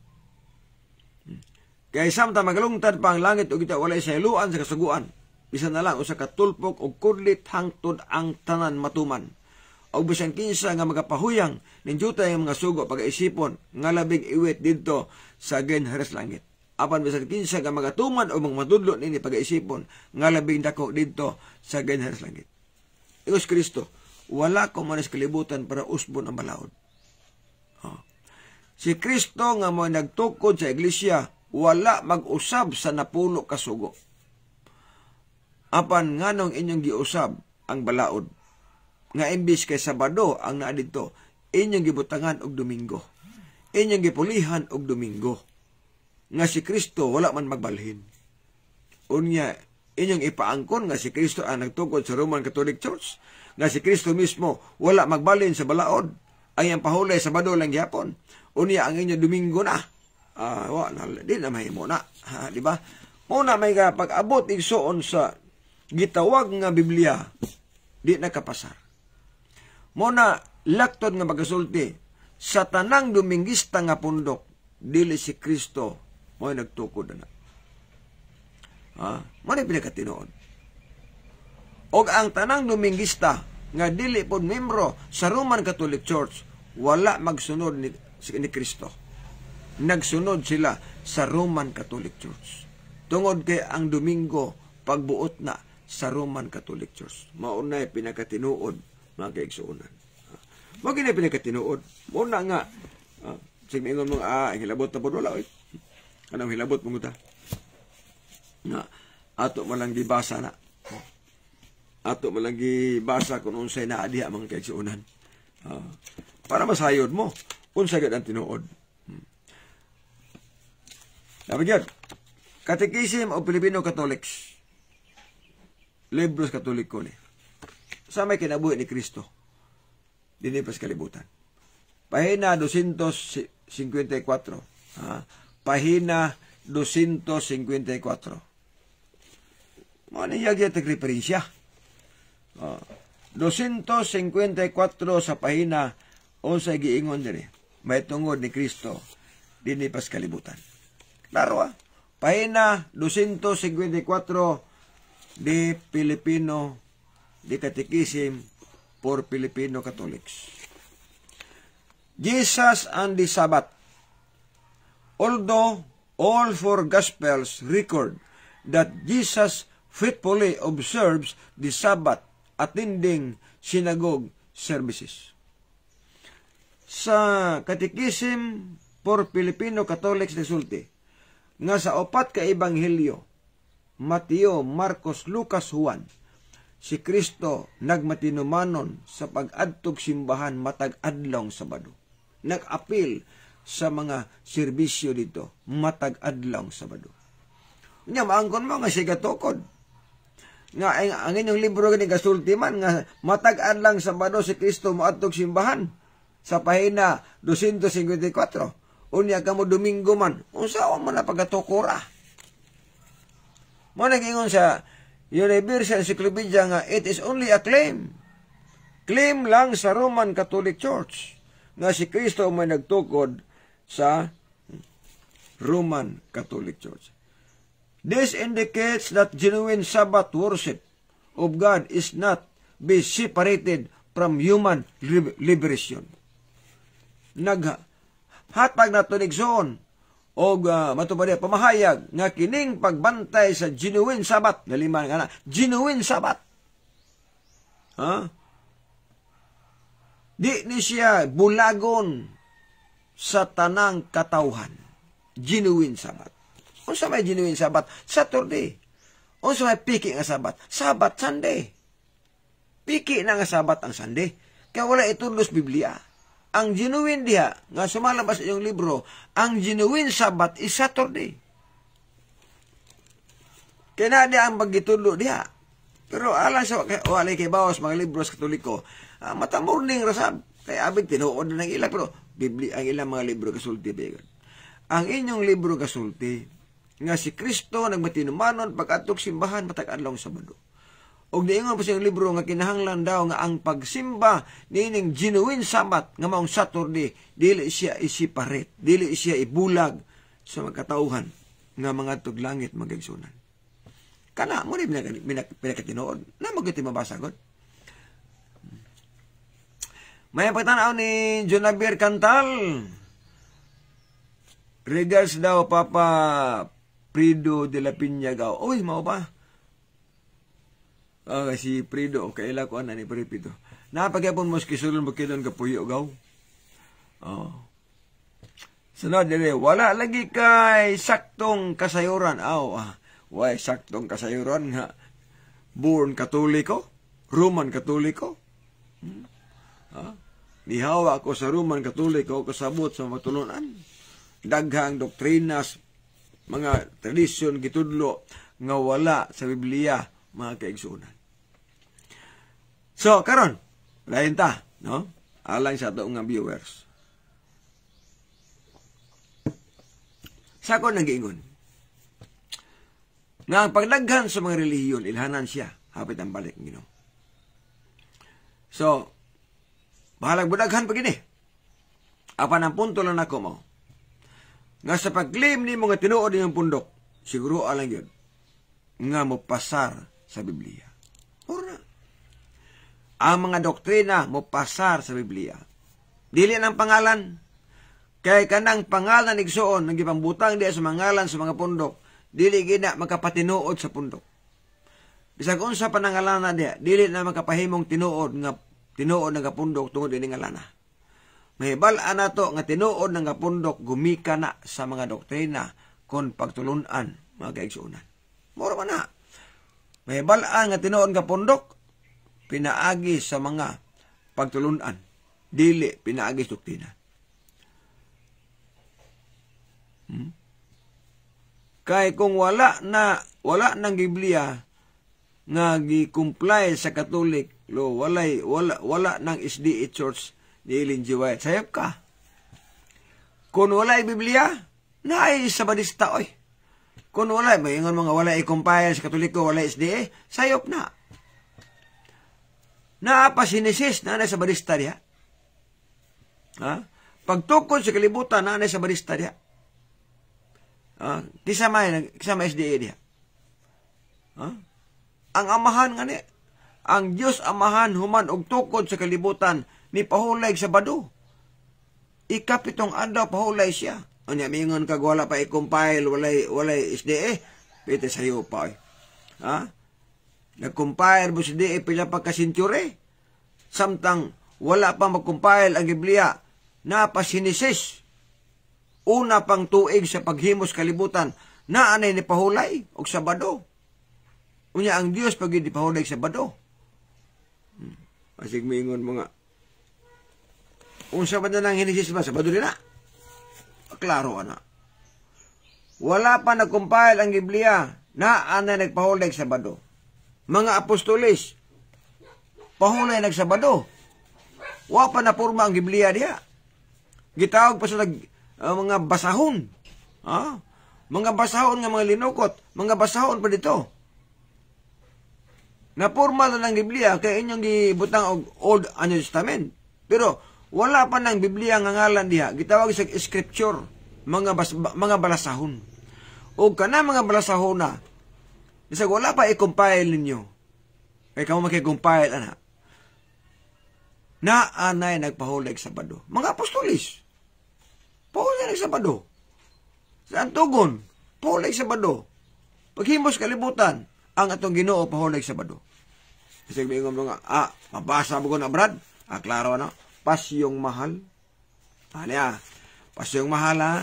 Kaya samtang magalungtad pa ang langit o kita walay sa iluan sa kasuguan. Bisan na lang usa ka tulpok o kudlit hangtod ang tanan matuman. O bisan kinsa nga magapahuyang ninjuta ang mga sugo pag-isipon nga labing iwit didto sa ginharas langit. Apan bisan kinsa nga magatuman o mga madudlo nini pag-isipon nga labing dako didto sa ginharas langit. Ius Kristo, wala ko manis kalibutan para usbon ang balaod. Si Kristo nga mo nagtukod sa iglesia, wala mag-usab sa napuno ka sugo. Apan nganong inyong giusab ang balaod, nga imbis kay Sabado ang naa didto, inyong gibutangan og Domingo. Inyong gipulihan og Domingo. Nga si Kristo wala man magbalhin. Unya, inyong ipaangkon nga si Kristo ang nagtukod sa Roman Catholic Church, nga si Kristo mismo wala magbalhin sa balaod, ay ang pahulay Sabado lang gyapon. Unya ang inyong Domingo na. Di na mahimo na. Di ba? Muna may pag-abot igsuon sa gitawag nga Biblia, di nakapasar. Muna laktod nga magasulti, sa tanang Dominguista nga pundok, dili si Kristo mo nagtukod na. Muna pinakatinuod. Og ang tanang Dominguista nga dili pod membro sa Roman Catholic Church, wala magsunod ni Kristo. Nagsunod sila sa Roman Catholic Church. Tungod kay ang Domingo pagbuot na sa Roman Catholic Church. Maunay pinakatinuod mga kaigsuunan. Mao gini pinakatinuod. Muna nga sige ingon mo hilabot ta pod wala oy. Anong hilabot mo ta? Nga ato man lang gibasa na. Ato man lang gibasa kung unsay naa diha mga kaigsuunan. Para masayod mo unsa gid ang tinuod. Dapat yun, Catechism of Filipino Catholics. Libros Katoliko ni. Sa may kinabuhi ni Kristo. Dinipas kalibutan. Pahina 254. Pahina 254. Ano niya yung referensya? 254 sa pahina o sa giingon din may tungod ni Kristo dinipas kalibutan. Klaro Pahina 254 de Filipino de Catechism for Filipino Catholics. Jesus and the Sabbath. Although all four Gospels record that Jesus faithfully observes the Sabbath, attending synagogue services. Sa Catechism for Filipino Catholics resulti, nga sa opat ka ebanghelyo, Mateo, Marcos, Lucas, Juan, si Kristo nagmatinumanon sa pag-adtog simbahan matag adlong Sabado. Nag-apil sa mga serbisyo dito matag adlong Sabado. Nya maangkon mo nga siya gatukod. Nga ang inyong libro gani gasulti man nga matag adlang Sabado si Kristo moadtog simbahan sa pahina 254. Unya ka mo Domingo man, unsa man na pagatukura. Mo nagingon sa Universal Encyclopedia nga it is only a claim. Claim lang sa Roman Catholic Church nga si Kristo may nagtukod sa Roman Catholic Church. This indicates that genuine Sabbath worship of God is not be separated from human liberation. Hatag na ito nigsoon o matupad pamahayag nga kining pagbantay sa genuine Sabbath. Naliman nga na, genuine Sabbath. Di ni siya bulagon sa tanang katawhan. Genuine Sabbath. Unsa may genuine Sabbath? Saturday. Unsa may piki nga Sabbath? Sabbath, Sunday. Piki na nga Sabbath ang Sunday. Kaya wala itudlos Biblia. ang genuine diha, nga sumalabas sa iyong libro, ang genuine Sabat is Saturday. Kaya na di ang pagitulo diha. Pero alang sa walay kay bawas mga libro sa Katoliko, mata morning rasab. Kaya abig tinuod na ng ila, pero Biblia ang ilang mga libro kasulti. Ang inyong libro kasulti, nga si Kristo nagmatinumanon pag-atok simbahan matag adlaw Sabado. Og niingon pa siyang libro nga kinahanglan daw nga ang pagsimba nining genuine Sabat nga maong Saturday dili siya isiparet, dili siya ibulag sa magkatauhan nga mga tuglangit magigsunan. Kana mo ni pinakatinuod na magiti mabasa gud. May pagtanaw ni Jonavier Cantal. Regards daw Papa Prido de la Piñagaw. Uy, mao ba? Si Prido, kaila ko ni Pripito. Napagapon mo skisulon bukidon kapuyo gaw. Sunod dire, wala lagi kay saktong kasayuran. Why saktong kasayuran nga born Katoliko, Roman Katoliko. Nihawa ko sa Roman Katoliko kasabot sa matulunan. Daghang doktrinas, mga tradisyon gitudlo nga wala sa Biblia, mga kaigsunan. So, karon, lain ta, no? Alang sa ito nga viewers. Sa ako nag-iingon, nga ang pagdaghan sa mga relihiyon, ilhanan siya, hapit ang balik ng Ginoo. So, bahalag budaghan pag ini. Apan ang punto lang ako mo, nga sa pag-claim ni mga tinuod ng pundok, siguro alang yun, nga mo pasar sa Biblia. Ora. Ang mga doktrina mo pasar sa Biblia. Dili ng pangalan. Kay kanang pangalan igsuon nang gipambutang diya sa mangalan sa mga pundok, dili gina makapatinuod sa pundok. Bisag unsa panangalan na diya, dili na makapahimong tinuod nga pundok tungod ini nga lana. Mahibal-an nato nga tinuod nga pundok gumika na sa mga doktrina kon pagtulunan mga kaigsuonan. Mura man na. Mahibal-an nga tinuod nga pundok pinaagi sa mga pagtulunan, dili pinaagi sa doktrina. Kay kung wala nang Biblia nga gi-comply sa Katolik, wala nang SDA Church ni Ellen G. White, sayop ka. Kung wala Biblia, naay Sabadista oy. Kung wala, may ingon mga wala i-compile sa Katoliko, wala SDA, sayop na. Naapa sinesis na sa Sabadista diha. Pagtukod sa kalibutan na sa Sabadista diha. Kisama SDA diha. Ang amahan nga ni, ang Diyos amahan human og tukod sa kalibutan ni pahulay sa Sabado. Ikapitong adlaw pahulay siya. Anya mingon kag wala pa i-compile, walay SDA, pite sayo pa. Nag-compile mo SDA pila pa ka sentury. Samtang wala pa mag-compile ang Biblia, napasinisis. Una pang tuig sa paghimos kalibutan, naanay ni pahulay og Sabado. Unya ang Dios pag di pahulay sa Sabado. Asig mingon mga unsa man nang hinisis ba Sabado din na? Klaro ana. Wala pa nag-compile ang Biblia, naanay nagpahulay sa Sabado. Mga apostoles, pahulay nagsabado. Wa pa napurma ang Biblia diha. Gitawag pa sa mga basahon. Mga basahon nga mga linukot, mga basahon pa dito. Napurma na ng Biblia kay inyong gibutang og Old New Testament. Pero wala pa ng Biblia nga ngalan diha. Gitawag sa scripture, mga balasahon. O kana mga balasahon na, bisag wala pa i-compile ninyo. Kaya kamo maki-compile ana. Naanay nagpahulay sa Sabado. Mga apostolis. Pahulay sa Sabado. Sa Antugon, pahulay sa Sabado. Paghimos kalibutan, ang atong Ginoo pahulay sa Sabado. Kasi bingon mo nga, mabasa mo ko na Brad. Klaro na. Pasyong mahal. Pasyong mahal ha.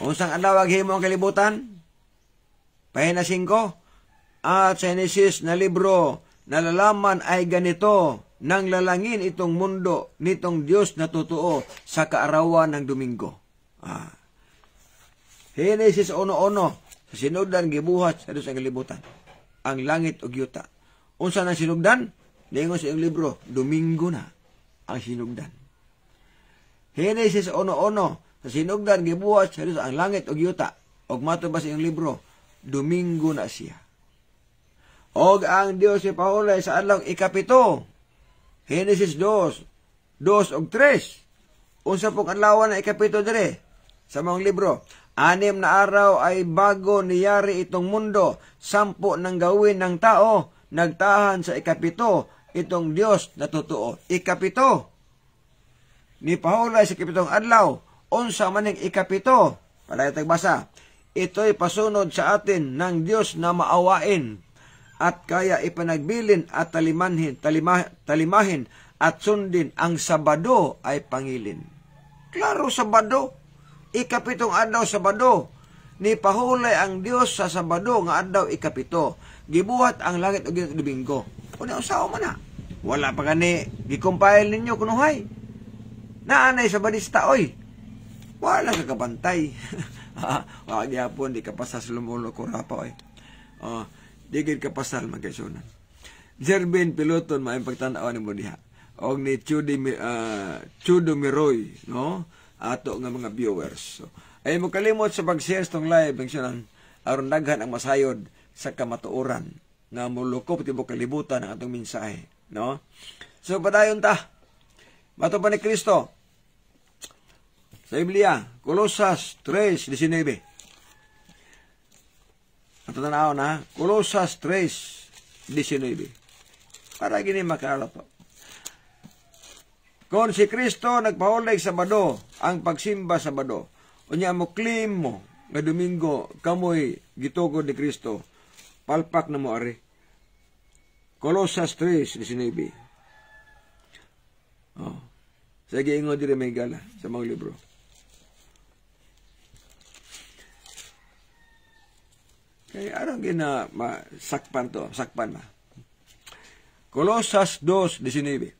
Unsang adlaw himo ang kalibutan? Pahina 5. At sa Genesis na libro, nalalaman ay ganito, nang lalangin itong mundo nitong Diyos na totoo sa kaarawan ng Domingo. Henesis 1:1, sa sinugdan gibuhat sa Diyos ang kalibutan, ang langit ug yuta. Unsa nang sinugdan? Ningon sa iyong libro, Domingo na ang sinugdan. Henesis 1:1, sa sinugdan gibuhat sa Diyos ang langit ug yuta. Og mato ba sa iyong libro, Domingo na siya. Og ang Dios ipahulay sa adlaw ikapito. Henesis 2:2 og 3. Unsa pong adlaw na ikapito dire sa mga libro? 6 na araw ay bago niyari itong mundo, 10 nang gawin ng tao, nagtahan sa ikapito itong Dios na totoo. Ikapito. Ni pahulay sa ikapitong adlaw, unsa man ning ikapito? Para tagbasa. Ito'y pasunod sa atin ng Dios na maawain at kaya ipanagbilin at talimahin at sundin ang Sabado ay pangilin. Klaro, Sabado. Ikapitong adlaw Sabado. Ni pahulay ang Dios sa Sabado nga adlaw ikapito. Gibuhat ang langit ug Domingo. Unya usaw man na. Wala pa gani gi-compile ninyo kunuhay. Naanay sa badista oy. Wala ka kabantay. Wag gyapon di ka pasas lumulo ko rapa oy. Di gid ka pasal magkaisunan. Jervin Piloton maayong pagtan-aw ni mo diha. Og ni Chudo Miroy, no? Ato nga mga viewers. So, ay mo kalimot sa pag-share tong live ang sunan aron daghan ang masayod sa kamatuoran nga mulukop tibok kalibutan ang atong mensahe, no? So padayon ta. Mato pa ni Kristo. Sa Biblia, Colosas 3:19. Ato tanaw na, Colosas 3:19. Para gini makaalap. Kung si Kristo nagpahulay Sabado, ang pagsimba Sabado, unya mo claim mo nga Domingo kamoy gitugod ni Kristo, palpak na mo ari. Colosas 3:19. Sige ingo dire may gala sa mga libro. Kaya arang gina sakpan na. Colosas 2:19.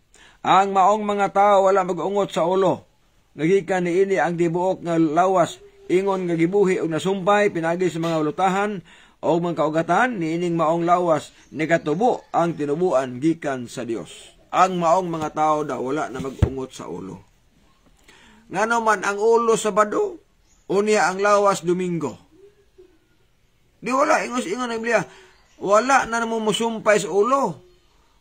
Ang maong mga tao wala mag-ungot sa ulo. Nagikan niini ang tibuok nga lawas, ingon nga gibuhi og nasumpay pinagi sa mga ulutahan o mga kaugatan, niining maong lawas ni katubo ang tinubuan gikan sa Dios. Ang maong mga tao daw wala na mag-ungot sa ulo. Ngano man ang ulo Sabado, unya ang lawas Domingo. Di wala ingos-ingon ang Biblia. Wala na namo musumpay sa ulo.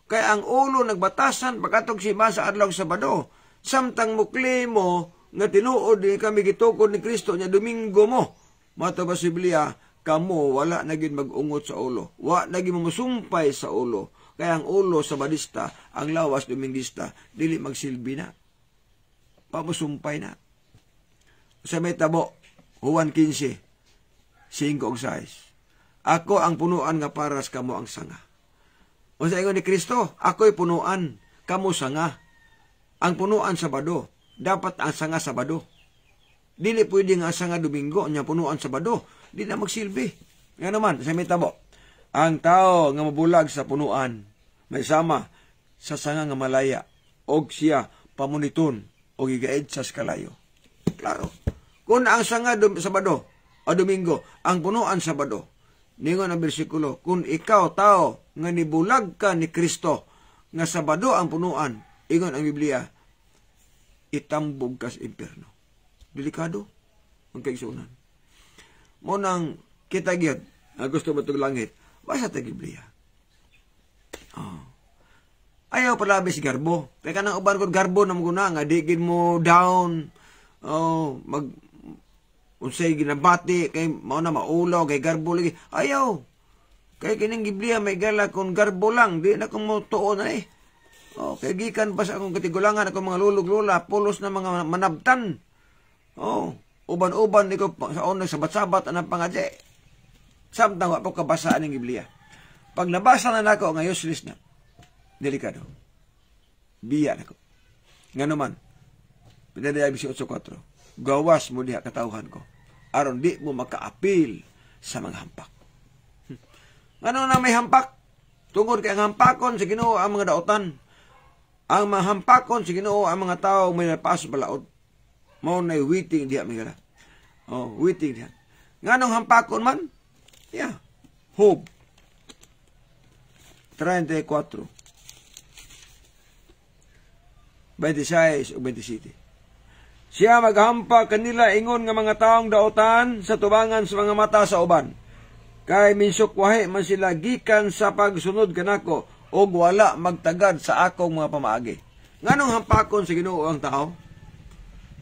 Kaya ang ulo nagbatasan pagkatog simba sa adlaw Sabado. Samtang mukli mo nga tinuod ni kami gitukod ni Kristo nya Domingo mo. Mato ba sa Biblia, kamo wala na gid mag-ungot sa ulo. Wa na gid musumpay sa ulo. Kaya ang ulo Sabadista, ang lawas Domingista, dili magsilbi na. Pamusumpay na. Sa may tabo, Juan 15, 5 og 6. Ako ang punuan nga paras, kamo ang sanga. O sa ingon ni Kristo, ako'y punuan, kamo sanga. Ang punuan Sabado, dapat ang sanga Sabado. Dili pwede nga sanga Domingo, nya punuan Sabado, di na magsilbi. Nga naman, sa may tabo, ang tao nga mabulag sa punuan, may sama sa sanga nga malaya, og siya pamuniton, o gigaid sa kalayo. Klaro. Kung ang sanga Sabado o Domingo, ang punuan Sabado, ningon ang bersikulo, kung ikaw tao nga nibulag ka ni Kristo, nga Sabado ang punuan, ingon ang Biblia, itambog ka sa impyerno. Delikado ang kaigsunan. Mo nang kita gyud ang gusto matug langit, basa ta Biblia. Ayaw palabis garbo. Kaya kanang uban ko garbo na maguna nga di gid mo down. Unsay ginabati kay mao na maulaw kay garbo lagi. Ayaw. Kay kining Biblia may gala kon garbo lang, di na ko mo tuon na eh. Kay gikan pa sa akong katigulangan ako mga lulog-lula, pulos na mga manabtan. Uban-uban niko sa unang sabat-sabat anang pangadye. Samtang wa po kabasaan ng Biblia. Pag nabasa na nako nga useless na. Delikado. Biya nako. Ngano man. Pinadaya 18:4. Gawas mo diha katawhan ko. Aron di mo makaapil sa mga hampak. Ano na may hampak? Tungod kay ang hampakon sa Ginoo ang mga daotan. Ang mahampakon sa Ginoo ang mga tao may napaso balaod. Mao nay waiting diha mga. Waiting diha. Nganong hampakon man? Yeah. Hope. 34. 26 o 27. Siya maghampa kanila ingon nga mga taong daotan sa tubangan sa mga mata sa uban. Kay minsukwahi man sila gikan sa pagsunod kanako og wala magtagad sa akong mga pamaagi. Nganong hampakon sa Ginoo ang tao?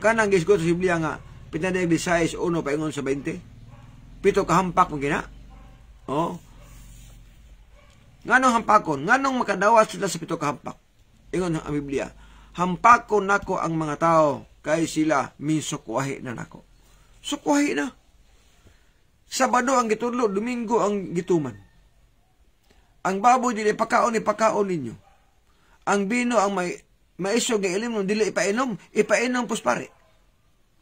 Kanang gisgot sa Biblia nga pinadayag 16 1 paingon sa 20. Pito ka hampak mo gina. Nganong hampakon? Nganong makadawas sila sa pito ka hampak? Ingon ang Biblia. Hampakon nako ang mga tao kay sila minsukwahi na nako. Sukwahi na. Sabado ang gitudlo, Domingo ang gituman. Ang baboy dili pakaon ninyo. Ang bino ang maisog nga ilim nung dili ipainom puspare.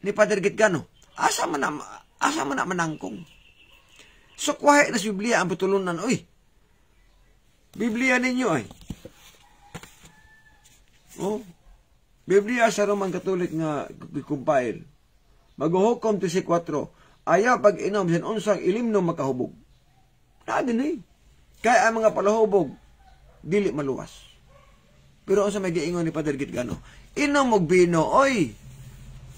Ni Padre Gitgano. Asa man na manangkong. Sukwahi na sa Biblia ang putulunan. Uy, Biblia ninyo ay. Biblia sa Roman Catholic nga compile. Maghuhukom 14. Ayaw pag-inom sin unsang ilimnom makahubog. Nadin eh. Kaya ang mga palahubog dili maluwas. Pero unsa may giingon ni Padre Gitgano? Inom og bino, oy.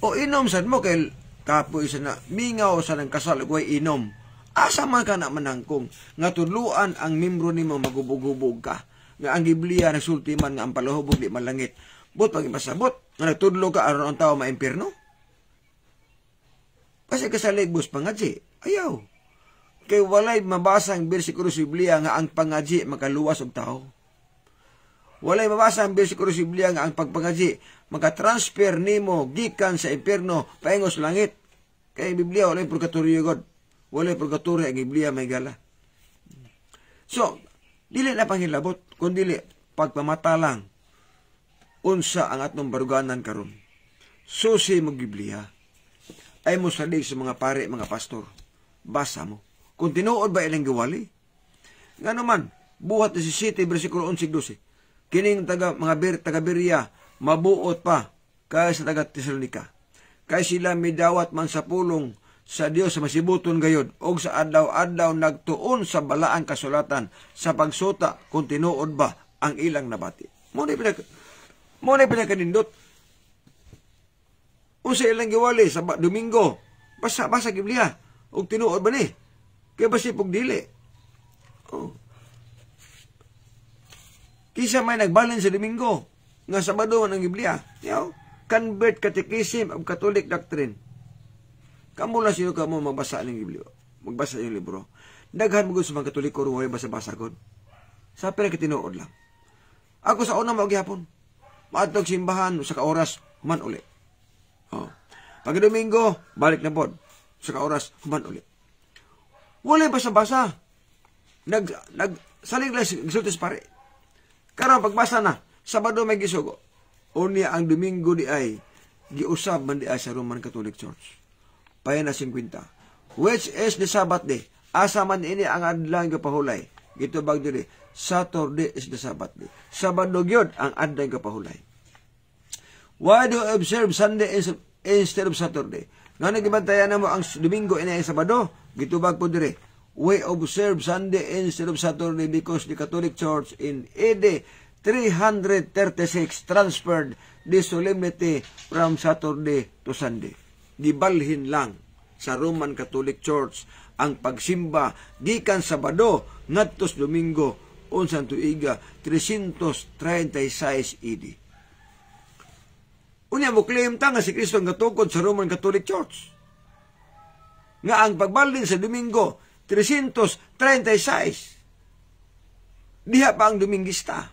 O inom sad mo kay kapoy sa na mingaw sa nang kasal way inom. Asa man ka na manangkong nga tudluan ang membro nimo magubog-hubog ka. Nga ang Biblia nagsulti man nga ang palahubog di malangit. But pag masabot, nga nagtudlo ka aron ang tao maimpirno? Kasi kasaligbos pangadji, ayaw. Kay walay mabasang bersikulo sa Biblia nga ang pangadji makaluwas og tao. Walay mabasang bersikulo sa Biblia nga ang pagpangadji makatransfer nimo gikan sa impierno paingon sa langit. Kay Biblia walay purgatorio god. Walay purgatorio ang Biblia may gala. So, dili na panghilabot kundi pagpamata lang. Unsa ang atong baruganan karon. Susi mo Biblia. Ay mo salig sa mga pare, mga pastor. Basa mo. Kung tinuod ba ilang giwali? Nga naman, buhat 17, versikulo 11-12. Kining taga Berea, mabuot pa kaya sa taga Tesalonika. Kaya sila midawat man sa pulong sa Dios sa masibuton gayod og sa adlaw-adlaw nagtuon sa balaan kasulatan sa pagsuta kung tinuod ba ang ilang nabati. Muna pinagkanindot. Unsa ilang giwali sa Domingo, basa Biblia, og tinuod ba ni? Kaya basi pog dili. Kisa may nagbalin sa Domingo, nga Sabado ang Biblia. Convert Catechism of Catholic Doctrine. Kamu lang sino ka mo magbasa ng Biblia. Magbasa yung libro. Daghan mo sa mga Katoliko rin basa-basa god. Sa pinagkatinuod lang. Ako sa una magyapon. Maadtog simbahan sa kaoras man uli. Pag Domingo, balik na pod. Sa kaoras man uli. Wala basa-basa. Saling lang gisultis pare. Karang pagbasa na, Sabado may gisugo. Unya ang Domingo di ay giusab man di ay sa Roman Catholic Church. Payana 50. Which is the Sabbath day. Asa man ini ang adlaw nga pahulay. Gitubag diri, Saturday is the Sabbath day. Sabado gyud ang adlaw nga pahulay. Why do you observe Sunday instead of Saturday? Nga nagibantayan na mo ang Domingo ina ang Sabado? Gitubag po diri. We observe Sunday instead of Saturday because the Catholic Church in AD 336 transferred the solemnity from Saturday to Sunday. Gibalhin lang sa Roman Catholic Church ang pagsimba gikan Sabado ngadto sa Domingo unsang tuiga 336 AD. Unya mo claim ta nga si Kristo nga tukod sa Roman Catholic Church. Nga ang pagbalhin sa Domingo 336. Diha pa ang Domingista.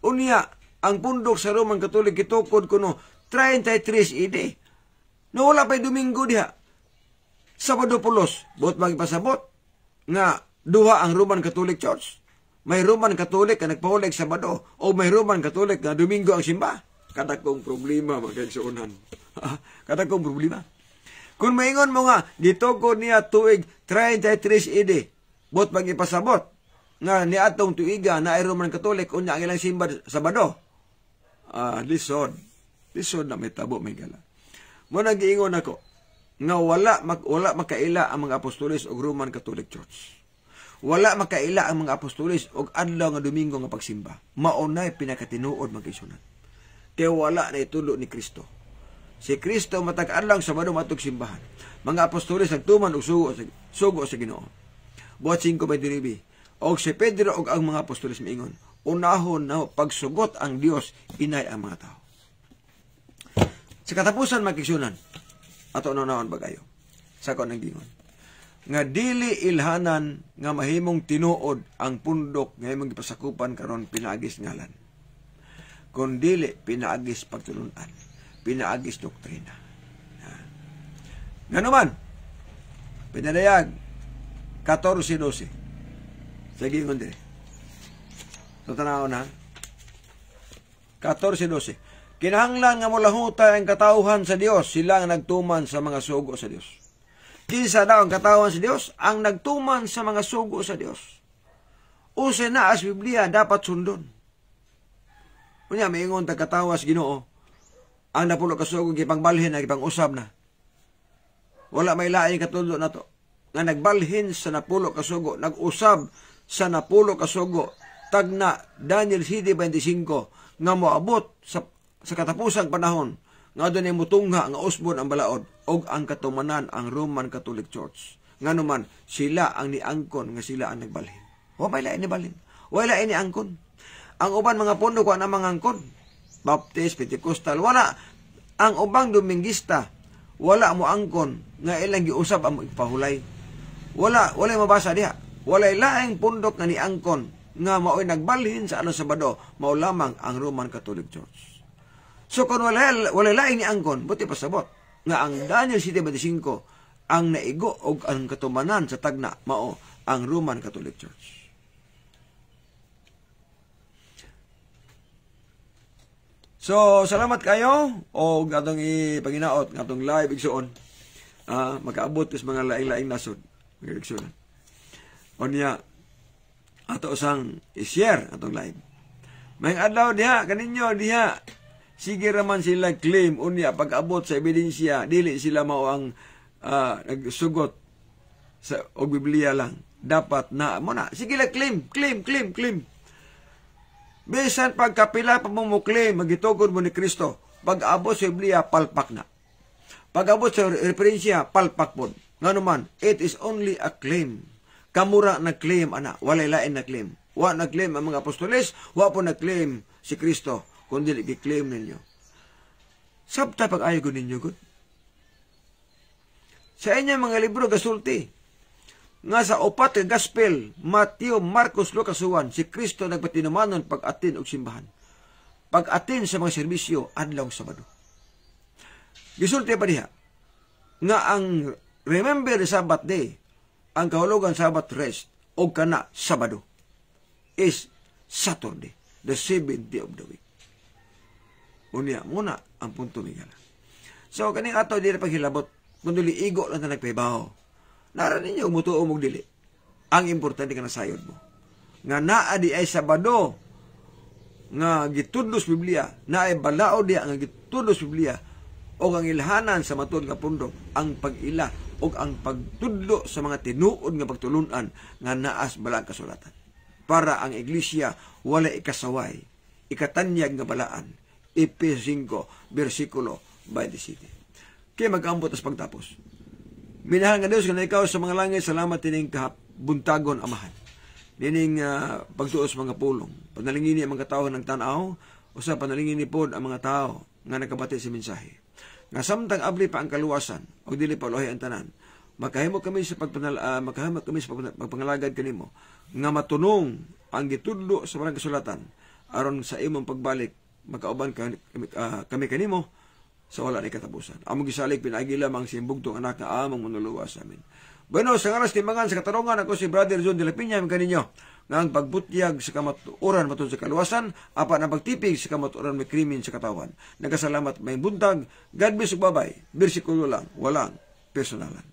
Unya ang pundok sa Roman Catholic gitukod kuno 33 AD. No wala pa'y Domingo diha. Sabado pulos, buot magpasabot nga duha ang Roman Catholic Church. May Roman Catholic nga nagpahulig Sabado o may Roman Catholic nga Domingo ang simba. Kadakong problema magkaigsuunan. Kadakong problema. Kung maingon mo nga gitukod niya tuig 33 AD, buot magipasabot nga niadtong tuiga na ay Roman Catholic unya ang ilang simba Sabado. lisod. Lisod na may tabo, may gala. Mo nag-iingon ako, nga wala makaila ang mga apostoles o Roman Catholic Church. Wala makaila ang mga apostoles o adlaw nga Domingo nga pagsimba. Maunay pinakatinuod magkaisunan. Kaya wala na itulo ni Kristo. Si Kristo matag-adlaw Sabado matug simbahan. Mga apostoles nagtuman og sugo sa Ginoo. Buhat 5:29. Og si Pedro og ang mga apostoles miingon, unahon na pagsugot ang Dios inay ang mga tao. Sa katapusan magkaisunan, ato naon ba kayo? Sa ko nang gingon. Nga dili ilhanan nga mahimong tinuod ang pundok nga imong gipasakupan karon pinaagis ngalan. Kun dili pinaagis pagtulunan, pinaagis doktrina. Nga naman, pinadayag 14:12. Sige kundi. So tanaw na. 14:12. Kinahanglan nga mulahuta ang katauhan sa Dios, sila ang nagtuman sa mga sugo sa Dios. Kinsa daw ang katauhan sa Dios? Ang nagtuman sa mga sugo sa Dios. Use na as Biblia dapat sundon. Unya maingon ta katawas Ginoo, ang napulo ka sugo gipangbalhin na gipang-usab na. Wala may lain katuldo nato nga nagbalhin sa napulo ka sugo, nag-usab sa napulo ka sugo. Tagna Daniel 7:25 nga moabot sa katapusang panahon nga doon ay mutungha nga usbon ang balaod og ang katumanan ang Roman Catholic Church. Nga naman sila ang niangkon nga sila ang nagbalhin. Wala lain ni balhin. Wala lain ni angkon. Ang uban mga pundo ko na mga angkon. Baptist, Pentecostal, wala. Ang ubang Domingista, wala mo angkon nga ilang giusab ang ipahulay. Wala mabasa diha. Wala laing pundok nga niangkon nga mao'y nagbalhin sa Sabado, mao lamang ang Roman Catholic Church. So kung wala laing ni angkon, buti pasabot nga ang Daniel 7:25 ang naigo og ang katumanan sa tagna mao ang Roman Catholic Church. So salamat kayo og atong ipanginaot nga atong live igsoon. Makaabot is mga laing-laing nasod. Igsoon. Onya ato sang i-share atong live. May adlaw diha kaninyo diha. Sige raman sila claim unya pag-abot sa ebidensya, dili sila mao ang nagsugot sa og Biblia lang. Dapat na mo na. Sige la claim. Bisan pagkapila pa mo claim, magitugod mo ni Kristo. Pag-abot sa Biblia, palpak na. Pag-abot sa referensya, palpak po. Nga naman, it is only a claim. Kamura na claim, ana. Walay lain na claim. Wa na claim ang mga apostoles, wa po na claim si Kristo. Kundi i-claim ninyo. Sabta pag-ayo ko ninyo, good. Sa inyo mga libro, gasulti. Nga sa upat ka gospel, Mateo, Marcos, Lucas, Juan, si Kristo nagpatinumanon pag-atin og simbahan. Pag-atin sa mga serbisyo, adlaw Sabado. Gisulti pa diha, nga ang remember the Sabbath day, ang kahulugan Sabbath rest, o kana Sabado, is Saturday, the 7th day of the week. Unya, muna ang punto migala. So, kaning ato dili paghilabot, kung dili igo lang na nagpaibaho. Nara ninyo, mutuo mong dili. Ang importante ka na sayod mo. Nga naadi ay Sabado, nga gitudlos Biblia, na ay balao diya nga gitudlos Biblia, o ang ilhanan sa matod nga pundok, ang pag-ila, o ang pagtudlo sa mga tinuod nga pagtulunan, nga naas balang kasulatan. Para ang iglesia, wala ikasaway, ikatanyag nga balaan, Efesios 5, versikulo 27. Kaya mag-ambot as pagtapos. Minahal nga Diyos, kung ikaw sa mga langit, salamat tining buntagon amahan. Nining pagtuos mga pulong. Panalingini ang mga tao ng tanaw, o sa panalingini po ang mga tao nga nakabati sa mensahe. Nga samtang abli pa ang kaluwasan, o dili pa lohay ang tanan, makahimo kami sa pagpangalagad kanimo, nga matunong ang gitudlo sa mga kasulatan, aron sa imong pagbalik, makauban kami kanimo, sa wala ni katapusan. Among gisalig pinaagi lamang si bugtong anak na among manuluwas sa amin. Bueno, sa ngaras timbangan sa katarungan, ako si Brother John de la Piña, kaninyo, nga ang pagbutyag sa kamatuoran matod sa kaluwasan, apan ang pagtipig sa kamatuoran may krimen sa katawan. Nagkasalamat may buntag, God bless ug babay, bersikulo lang, walang personalan.